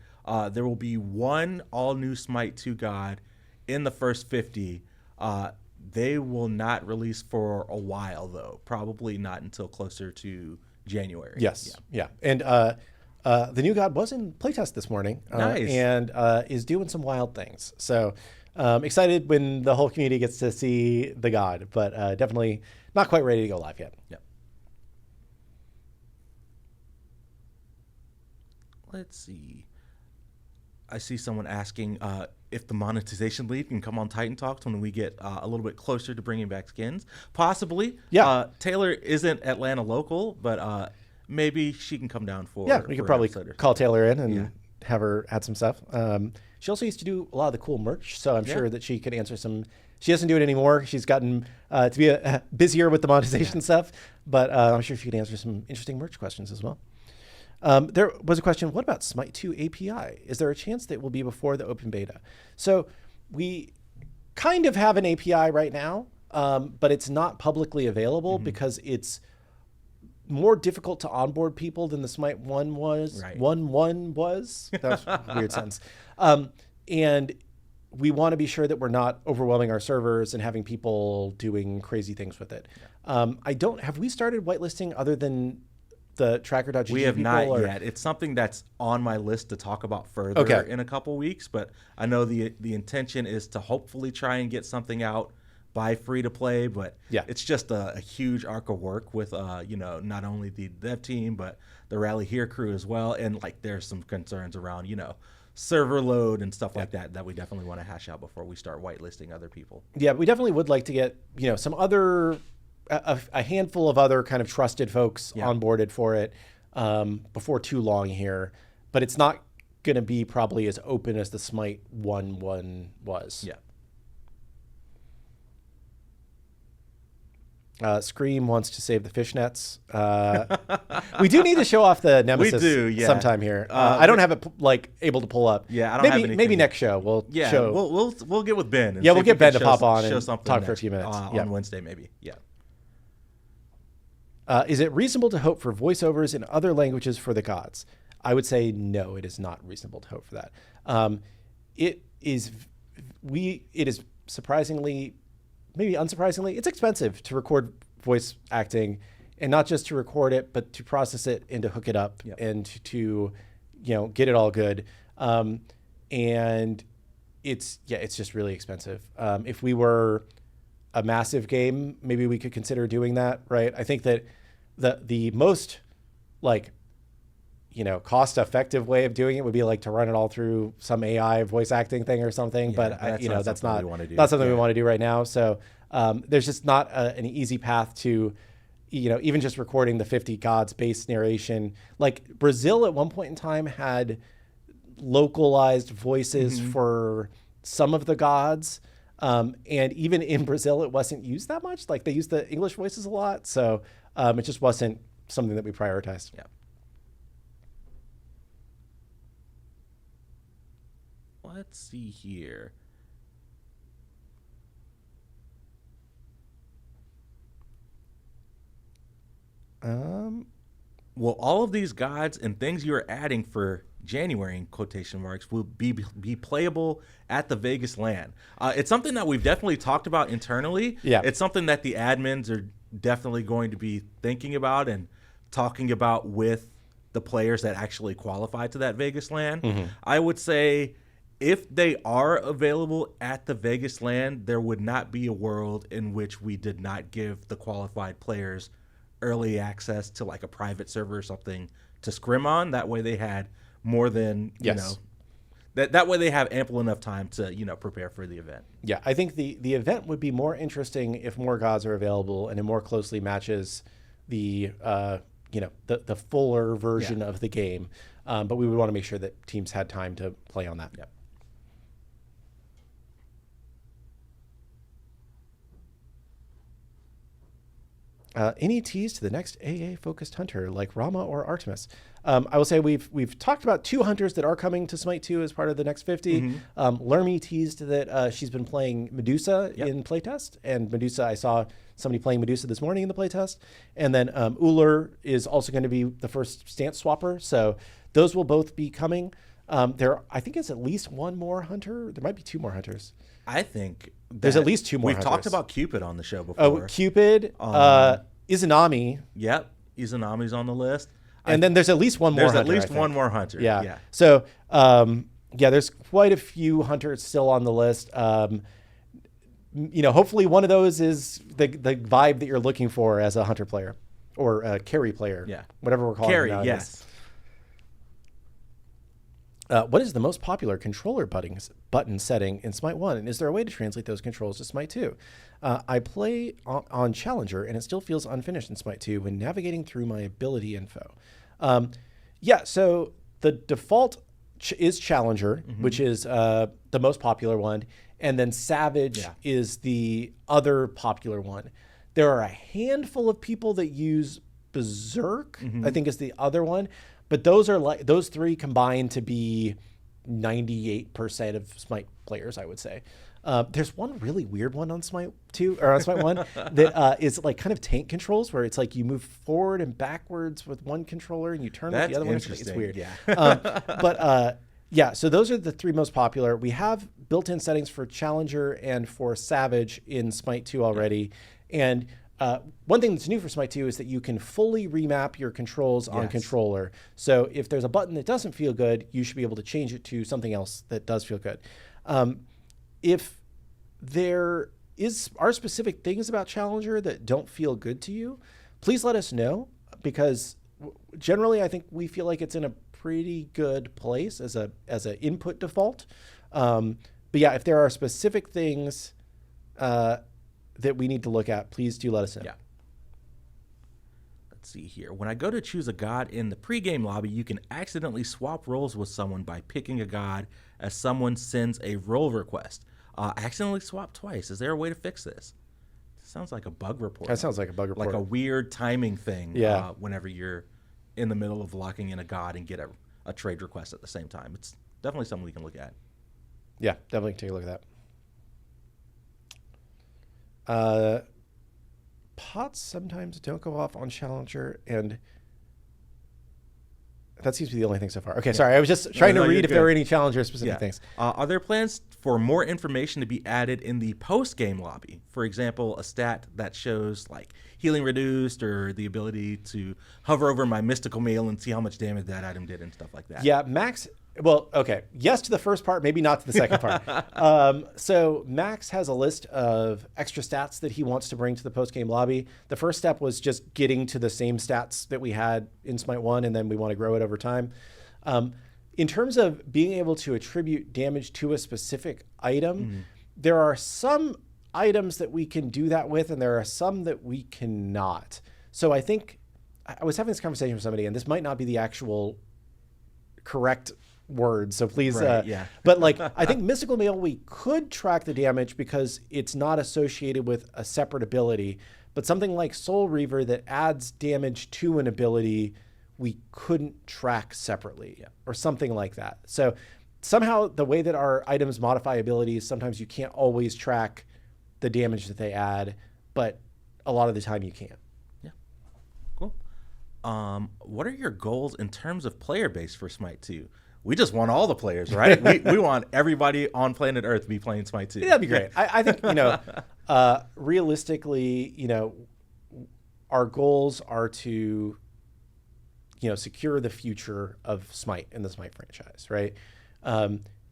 S1: There will be one all new Smite 2 god in the first 50. They will not release for a while though. Probably not until closer to January.
S2: Yes. Yeah. And the new god was in playtest this morning.
S1: Nice.
S2: And is doing some wild things. So excited when the whole community gets to see the god, but definitely not quite ready to go live yet.
S1: Yep. let's see. I see someone asking if the monetization lead can come on Titan Talks when we get a little bit closer to bringing back skins. Possibly.
S2: Yeah.
S1: Taylor isn't Atlanta local, but maybe she can come down for.
S2: Yeah, we could probably call Taylor in and have her add some stuff. She also used to do a lot of the cool merch, so I'm sure that she could answer some. She doesn't do it anymore. She's gotten to be busier with the monetization stuff, but I'm sure she could answer some interesting merch questions as well. There was a question, what about SMITE 2 API? Is there a chance that it will be before the open beta? So we kind of have an API right now, but it's not publicly available because it's more difficult to onboard people than the SMITE 1 was.
S1: Right.
S2: 1.1 was. That was a weird sentence. And we want to be sure that we're not overwhelming our servers and having people doing crazy things with it. Have we started whitelisting other than the tracker.gg?
S1: We have not yet. It's something that's on my list to talk about further in a couple weeks, but I know the intention is to hopefully try and get something out by free to play, but it's just a huge arc of work with not only the dev team but the Rally Here crew as well, and like there's some concerns around server load and stuff like that we definitely want to hash out before we start whitelisting other people.
S2: Yeah, we definitely would like to get some other a handful of other kind of trusted folks onboarded for it before too long here, but it's not going to be probably as open as the SMITE 1.1 was.
S1: Yeah.
S2: Scream wants to save the fishnets. We do need to show off the Nemesis sometime here. I don't have it able to pull up.
S1: Yeah, I don't have anything.
S2: Maybe next show we'll show.
S1: We'll get with Ben. And
S2: we'll get Ben to pop on and talk for a few minutes
S1: on Wednesday maybe. Yeah.
S2: Is it reasonable to hope for voiceovers in other languages for the gods? I would say no, it is not reasonable to hope for that. It is surprisingly, maybe unsurprisingly, it's expensive to record voice acting, and not just to record it, but to process it and to hook it up and to get it all good. And it's just really expensive. If we were a massive game, maybe we could consider doing that, right? I think that the most cost-effective way of doing it would be to run it all through some AI voice acting thing or something. But that's not something we want to do right now. So there's just not an easy path to, even just recording the 50 gods base narration. Like Brazil at one point in time had localized voices for some of the gods. And even in Brazil, it wasn't used that much. They used the English voices a lot. So it just wasn't something that we prioritized.
S1: Yeah. Let's see here. Well, all of these gods and things you are adding for January in quotation marks will be playable at the Vegas LAN. It's something that we've definitely talked about internally.
S2: Yeah.
S1: It's something that the admins are definitely going to be thinking about and talking about with the players that actually qualify to that Vegas LAN. I would say if they are available at the Vegas LAN, there would not be a world in which we did not give the qualified players early access to a private server or something to scrim on. That way they had more than, that way they have ample enough time to, prepare for the event.
S2: Yeah, I think the event would be more interesting if more gods are available and it more closely matches the, the fuller version of the game. But we would want to make sure that teams had time to play on that.
S1: Yep.
S2: Any tease to the next AA-focused hunter like Rama or Artemis? I will say we've talked about 2 hunters that are coming to SMITE 2 as part of the next 50. Lermy teased that she's been playing Medusa in playtest, and Medusa, I saw somebody playing Medusa this morning in the playtest. And then Uller is also going to be the first stance swapper, so those will both be coming. I think it's at least one more hunter. There might be 2 more hunters.
S1: I think
S2: there's at least 2 more.
S1: We've talked about Cupid on the show before.
S2: Oh, Cupid, Izanami.
S1: Yep, Izanami's on the list.
S2: And then there's at least one more hunter.
S1: There's at least one more hunter.
S2: Yeah. So, there's quite a few hunters still on the list. Hopefully one of those is the vibe that you're looking for as a hunter player or a carry player.
S1: Yeah.
S2: Whatever we're calling it.
S1: Carry, yes.
S2: What is the most popular controller button setting in Smite 1? And is there a way to translate those controls to Smite 2? I play on Challenger, and it still feels unfinished in Smite 2 when navigating through my ability info. Yeah, so the default is Challenger, which is the most popular one. And then Savage is the other popular one. There are a handful of people that use Berserk, I think is the other one. But those are like those three combined to be 98% of Smite players, I would say. There's one really weird one on Smite 2 or on Smite 1 that is like kind of tank controls where it's like you move forward and backwards with one controller and you turn with the other one. It's weird. Yeah. Yeah, so those are the three most popular. We have built-in settings for Challenger and for Savage in Smite 2 already. And one thing that's new for Smite 2 is that you can fully remap your controls on controller. So if there's a button that doesn't feel good, you should be able to change it to something else that does feel good. If there are specific things about Challenger that don't feel good to you, please let us know, because generally I think we feel like it's in a pretty good place as a input default. But yeah, if there are specific things that we need to look at, please do let us know.
S1: Yeah. Let's see here. When I go to choose a god in the pregame lobby, you can accidentally swap roles with someone by picking a god as someone sends a role request. Accidentally swap twice. Is there a way to fix this? Sounds like a bug report.
S2: That sounds like a bug report.
S1: Like a weird timing thing. Whenever you're in the middle of locking in a god and get a trade request at the same time. It's definitely something we can look at.
S2: Yeah, definitely take a look at that. Pots sometimes don't go off on Challenger, and that seems to be the only thing so far. Okay, sorry. I was just trying to read if there were any Challenger-specific things.
S1: Are there plans for more information to be added in the post-game lobby? For example, a stat that shows like healing reduced or the ability to hover over my mystical meal and see how much damage that item did and stuff like that.
S2: Yeah, Max... Well, okay. Yes to the first part, maybe not to the second part. So Max has a list of extra stats that he wants to bring to the post-game lobby. The first step was just getting to the same stats that we had in Smite 1, and then we want to grow it over time. In terms of being able to attribute damage to a specific item, there are some items that we can do that with, and there are some that we cannot. So I think I was having this conversation with somebody, and this might not be the actual correct words, so please but like I think mystical mail, we could track the damage because it's not associated with a separate ability, but something like Soul Reaver that adds damage to an ability we couldn't track separately or something like that. So somehow the way that our items modify abilities, sometimes you can't always track the damage that they add, but a lot of the time you can.
S1: Cool. What are your goals in terms of player base for Smite 2? We just want all the players, right? we want everybody on planet Earth to be playing Smite 2.
S2: Yeah, that'd be great. I think, realistically, our goals are to, secure the future of Smite and the Smite franchise, right?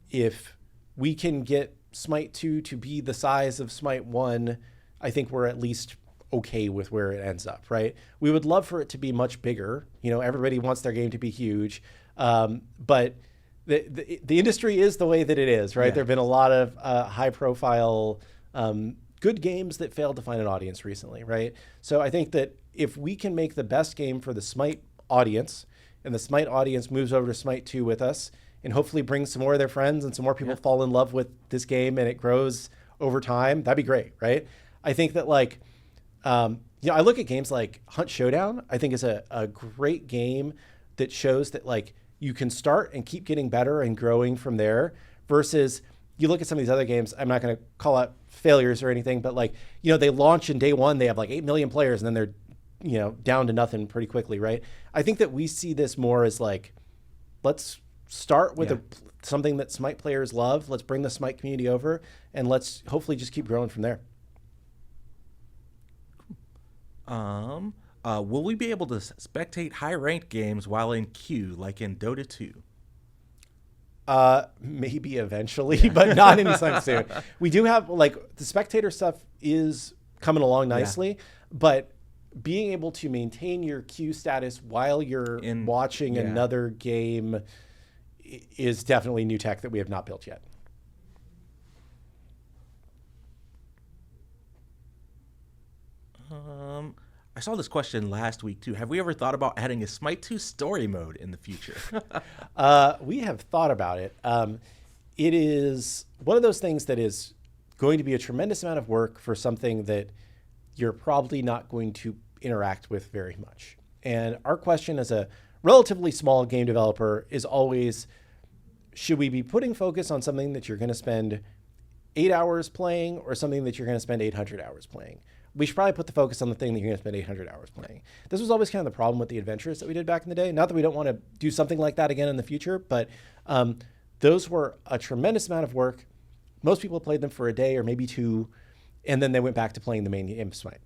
S2: If we can get Smite 2 to be the size of Smite 1, I think we're at least okay with where it ends up, right? We would love for it to be much bigger. Everybody wants their game to be huge. But the industry is the way that it is, right? There have been a lot of high profile, good games that failed to find an audience recently, right? So I think that if we can make the best game for the Smite audience, and the Smite audience moves over to Smite 2 with us, and hopefully brings some more of their friends and some more people fall in love with this game and it grows over time, that'd be great, right? I think that I look at games like Hunt Showdown, I think is a great game that shows that you can start and keep getting better and growing from there, versus you look at some of these other games, I'm not going to call out failures or anything, but they launch in day one, they have 8 million players and then they're, down to nothing pretty quickly, right? I think that we see this more as let's start with something that Smite players love. Let's bring the Smite community over and let's hopefully just keep growing from there.
S1: Will we be able to spectate high-ranked games while in queue, like in Dota 2?
S2: Maybe eventually, but not anytime soon. We do have the spectator stuff is coming along nicely, but being able to maintain your queue status while you're watching another game is definitely new tech that we have not built yet.
S1: I saw this question last week too. Have we ever thought about adding a Smite 2 story mode in the future?
S2: We have thought about it. It is one of those things that is going to be a tremendous amount of work for something that you're probably not going to interact with very much. And our question as a relatively small game developer is always, should we be putting focus on something that you're going to spend 8 hours playing or something that you're going to spend 800 hours playing? We should probably put the focus on the thing that you're going to spend 800 hours playing. This was always kind of the problem with the adventures that we did back in the day. Not that we don't want to do something like that again in the future, but those were a tremendous amount of work. Most people played them for a day or maybe two, and then they went back to playing the main game of Smite.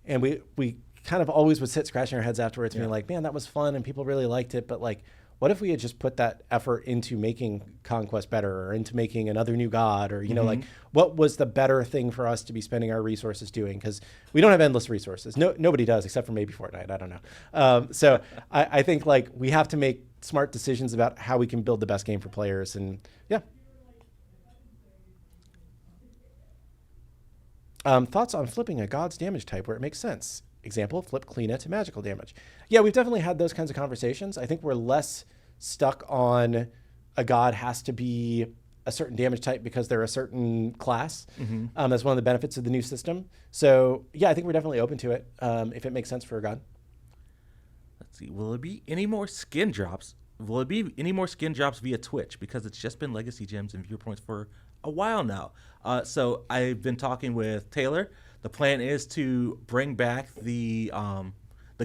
S2: And we kind of always would sit scratching our heads afterwards being like, man, that was fun and people really liked it, but like, what if we had just put that effort into making Conquest better or into making another new god or, you know, like what was the better thing for us to be spending our resources doing? Because we don't have endless resources. Nobody does except for maybe Fortnite. I don't know. So I think like we have to make smart decisions about how we can build the best game for players. And yeah. Thoughts on flipping a god's damage type where it makes sense? Example, flip Kleena to magical damage. Yeah, we've definitely had those kinds of conversations. I think we're less stuck on a god has to be a certain damage type because they're a certain class. That's one of the benefits of the new system. So yeah, I think we're definitely open to it if it makes sense for a god.
S1: Let's see. Will there be any more skin drops? Will it be any more skin drops via Twitch? Because it's just been legacy gems and viewer points for a while now. So I've been talking with Taylor. The plan is to bring back the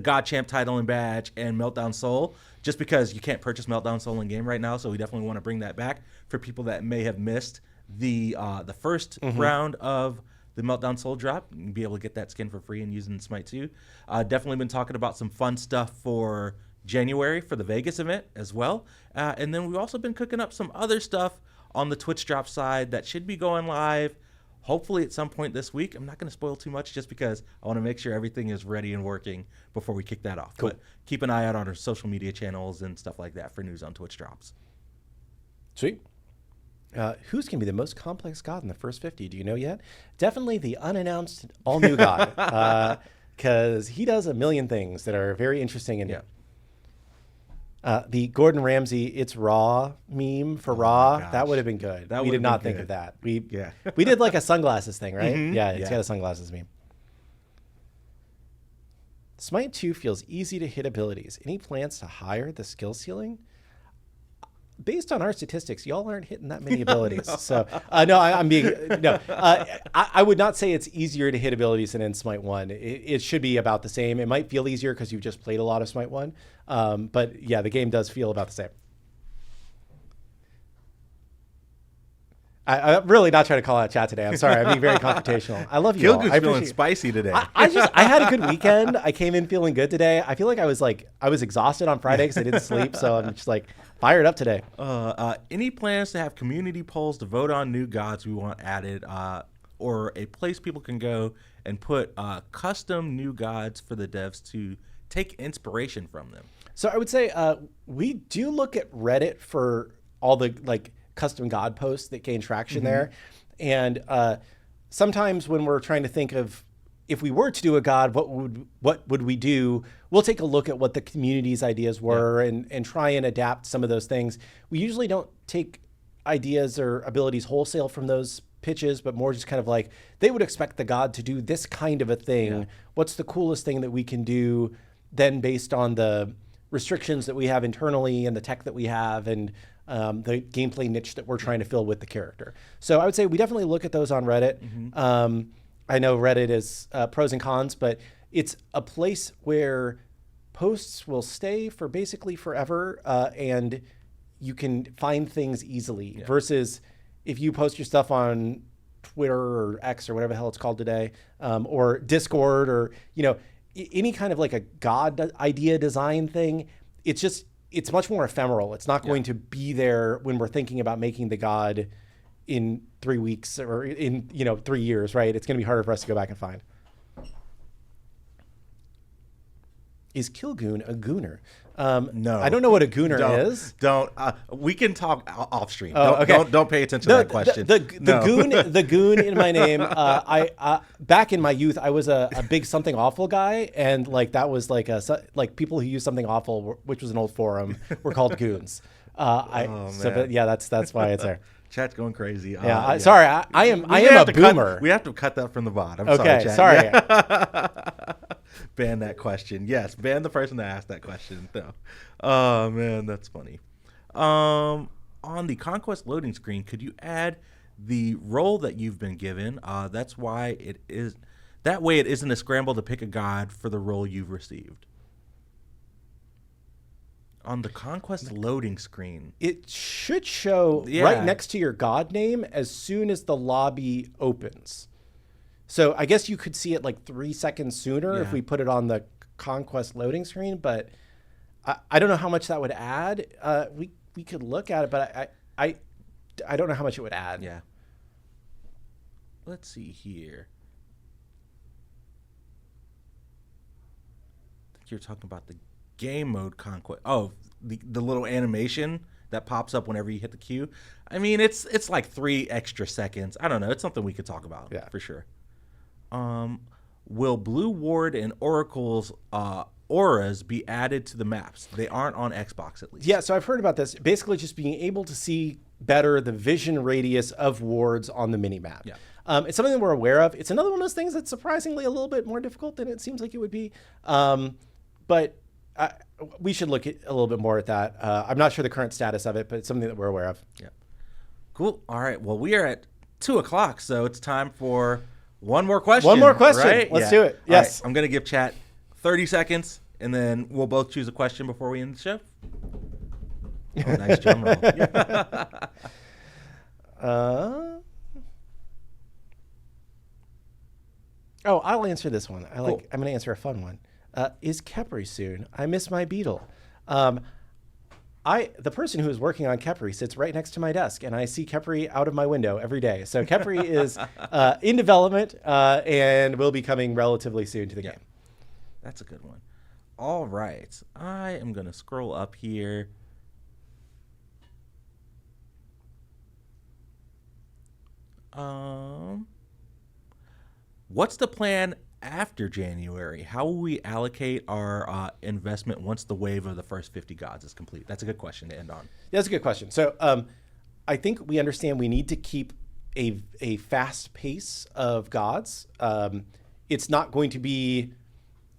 S1: God Champ title and badge and Meltdown Soul, just because you can't purchase Meltdown Soul in game right now. So we definitely want to bring that back for people that may have missed the first round of the Meltdown Soul drop and be able to get that skin for free and using Smite 2. Definitely been talking about some fun stuff for January for the Vegas event as well. And then we've also been cooking up some other stuff on the Twitch drop side that should be going live hopefully at some point this week. I'm not going to spoil too much just because I want to make sure everything is ready and working before we kick that off.
S2: Cool.
S1: But keep an eye out on our social media channels and stuff like that for news on Twitch drops.
S2: Sweet. Who's going to be the most complex god in the first 50? Do you know yet? Definitely the unannounced all-new god, because he does a million things that are very interesting and new. The Gordon Ramsay "It's Raw" meme for Raw, that would have been good. We did not think of that. We did like a sunglasses thing, right? It's got a sunglasses meme. Smite 2 feels easy to hit abilities. Any plans to higher the skill ceiling? Based on our statistics, y'all aren't hitting that many abilities. So I would not say it's easier to hit abilities than in Smite 1. It should be about the same. It might feel easier because you've just played a lot of Smite 1. But yeah, the game does feel about the same. I'm really not trying to call out chat today. I'm sorry. I'm being very confrontational. I love you all.
S1: Killgoon's feeling spicy today.
S2: I had a good weekend. I came in feeling good today. I feel like I was exhausted on Friday because I didn't sleep. So I'm just like fired up today.
S1: Any plans to have community polls to vote on new gods we want added, or a place people can go and put custom new gods for the devs to take inspiration from them?
S2: So I would say we do look at Reddit for all the like custom god posts that gain traction there. And sometimes when we're trying to think of if we were to do a god, what would we do? We'll take a look at what the community's ideas were and try and adapt some of those things. We usually don't take ideas or abilities wholesale from those pitches, but more just kind of like they would expect the god to do this kind of a thing. What's the coolest thing that we can do then based on the restrictions that we have internally and the tech that we have and the gameplay niche that we're trying to fill with the character. So I would say we definitely look at those on Reddit. I know Reddit is pros and cons, but it's a place where posts will stay for basically forever and you can find things easily versus if you post your stuff on Twitter or X or whatever the hell it's called today, or Discord or, any kind of like a god idea design thing. It's much more ephemeral. It's not going to be there when we're thinking about making the god in 3 weeks or in 3 years, right? It's going to be harder for us to go back and find. is Killgoon a gooner?
S1: No,
S2: I don't know what a gooner is.
S1: Don't. We can talk off stream.
S2: Oh,
S1: Don't pay attention to that question.
S2: The goon in my name. I back in my youth, I was a big something awful guy, and like that was like people who use something awful, which was an old forum, were called goons. That's why it's there.
S1: Chat's going crazy.
S2: Sorry, I am a boomer.
S1: We have to cut that from the VOD. I'm
S2: okay,
S1: sorry,
S2: Chat.
S1: Yeah. Ban that question. Yes, ban the person that asked that question. No. Oh man, that's funny. On the Conquest loading screen, could you add the role that you've been given? That's why it is. That way, it isn't a scramble to pick a god for the role you've received. On the Conquest loading screen,
S2: it should show right next to your god name as soon as the lobby opens. So I guess you could see it like 3 seconds sooner if we put it on the Conquest loading screen, but I don't know how much that would add. We could look at it, but I don't know how much it would add.
S1: Yeah. Let's see here. I think you're talking about the game mode Conquest. Oh, the little animation that pops up whenever you hit the Q. I mean, it's like 3 extra seconds. I don't know. It's something we could talk about for sure. Will Blue Ward and Oracle's auras be added to the maps? They aren't on Xbox, at least.
S2: Yeah, so I've heard about this. Basically, just being able to see better the vision radius of wards on the mini-map.
S1: Yeah.
S2: It's something that we're aware of. It's another one of those things that's surprisingly a little bit more difficult than it seems like it would be. But we should look at a little bit more at that. I'm not sure the current status of it, but it's something that we're aware of.
S1: Yeah. Cool. All right. Well, we are at 2:00, so it's time for one more question.
S2: One more question.
S1: Right?
S2: Let's do it. Yes.
S1: Right. I'm going to give chat 30 seconds, and then we'll both choose a question before we end the show. Oh, nice drum roll.
S2: I'll answer this one. I'm going to answer a fun one. Is Khepri soon? I miss my beetle. The person who is working on Khepri sits right next to my desk, and I see Khepri out of my window every day. So Khepri is in development and will be coming relatively soon to the game.
S1: That's a good one. All right. I am going to scroll up here. What's the plan after January? How will we allocate our investment once the wave of the first 50 gods is complete? That's a good question to end on.
S2: Yeah, that's a good question. So I think we understand we need to keep a fast pace of gods. It's not going to be,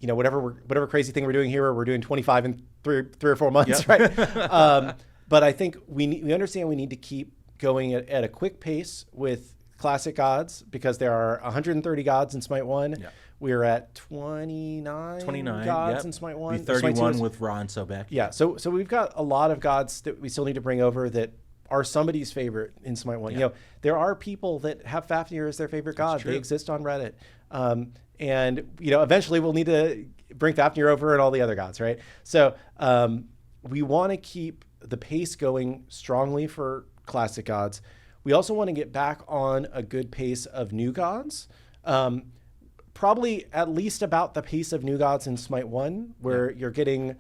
S2: whatever crazy thing we're doing here, we're doing 25 in three or 4 months, right? But I think we understand we need to keep going at a quick pace with classic gods, because there are 130 gods in Smite 1. Yeah. We're at 29 gods in Smite 1.
S1: Be 31 with Ra and Sobek.
S2: Yeah, so we've got a lot of gods that we still need to bring over that are somebody's favorite in Smite 1. Yeah. There are people that have Fafnir as their favorite god. They exist on Reddit. And eventually we'll need to bring Fafnir over and all the other gods, right? So we want to keep the pace going strongly for classic gods. We also want to get back on a good pace of new gods. Probably at least about the pace of new gods in Smite 1, where you're getting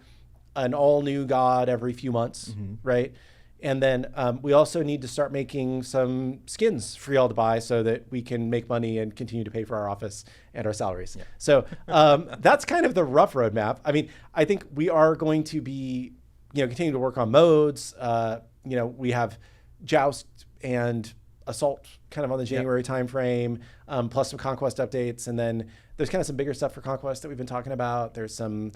S2: an all new god every few months, right? And then we also need to start making some skins for y'all to buy so that we can make money and continue to pay for our office and our salaries. Yeah. So that's kind of the rough roadmap. I mean, I think we are going to be, continuing to work on modes. We have Joust and Assault kind of on the January timeframe, plus some Conquest updates. And then there's kind of some bigger stuff for Conquest that we've been talking about. There's some,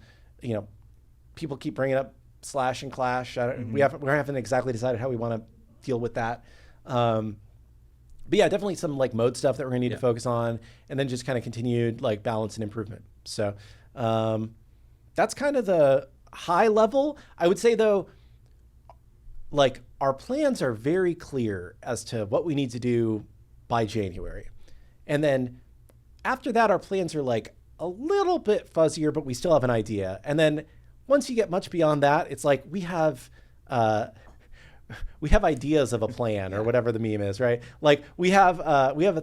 S2: people keep bringing up Slash and Clash. We haven't exactly decided how we want to deal with that. But yeah, definitely some like mode stuff that we're gonna need to focus on, and then just kind of continued like balance and improvement. So that's kind of the high level. I would say though, like our plans are very clear as to what we need to do by January. And then after that, our plans are like a little bit fuzzier, but we still have an idea. And then once you get much beyond that, it's like we have we have ideas of a plan or whatever the meme is, right? Like we have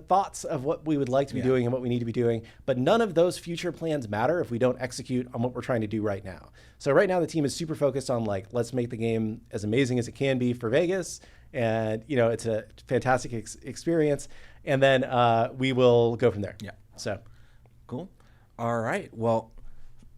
S2: thoughts of what we would like to be doing and what we need to be doing, but none of those future plans matter if we don't execute on what we're trying to do right now. So right now the team is super focused on like, let's make the game as amazing as it can be for Vegas. And, you know, it's a fantastic experience. And then we will go from there.
S1: Yeah.
S2: So
S1: cool. All right. Well,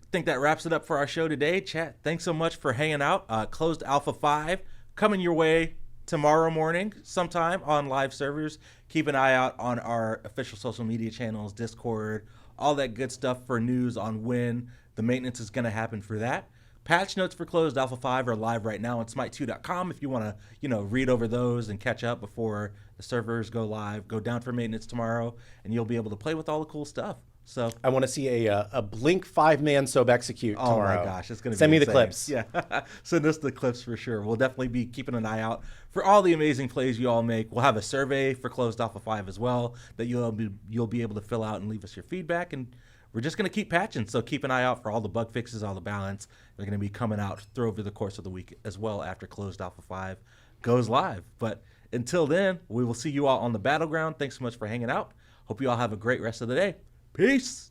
S1: I think that wraps it up for our show today. Chat, thanks so much for hanging out. Closed Alpha 5 coming your way tomorrow morning sometime on live servers. Keep an eye out on our official social media channels, Discord, all that good stuff for news on when the maintenance is going to happen for that. Patch notes for Closed Alpha 5 are live right now on SMITE2.com if you want to, you know, read over those and catch up before the servers go live. Go down for maintenance tomorrow, and you'll be able to play with all the cool stuff. So
S2: I want to see a Blink 5-man Sobe execute tomorrow.
S1: Oh my gosh, it's going to be
S2: Send me
S1: insane.
S2: the clips.
S1: Yeah, send us the clips for sure. We'll definitely be keeping an eye out for all the amazing plays you all make. We'll have a survey for Closed Alpha 5 as well that you'll be able to fill out and leave us your feedback. And we're just going to keep patching, so keep an eye out for all the bug fixes, all the balance. They're going to be coming out through over the course of the week as well after Closed Alpha 5 goes live. But until then, we will see you all on the battleground. Thanks so much for hanging out. Hope you all have a great rest of the day. Peace.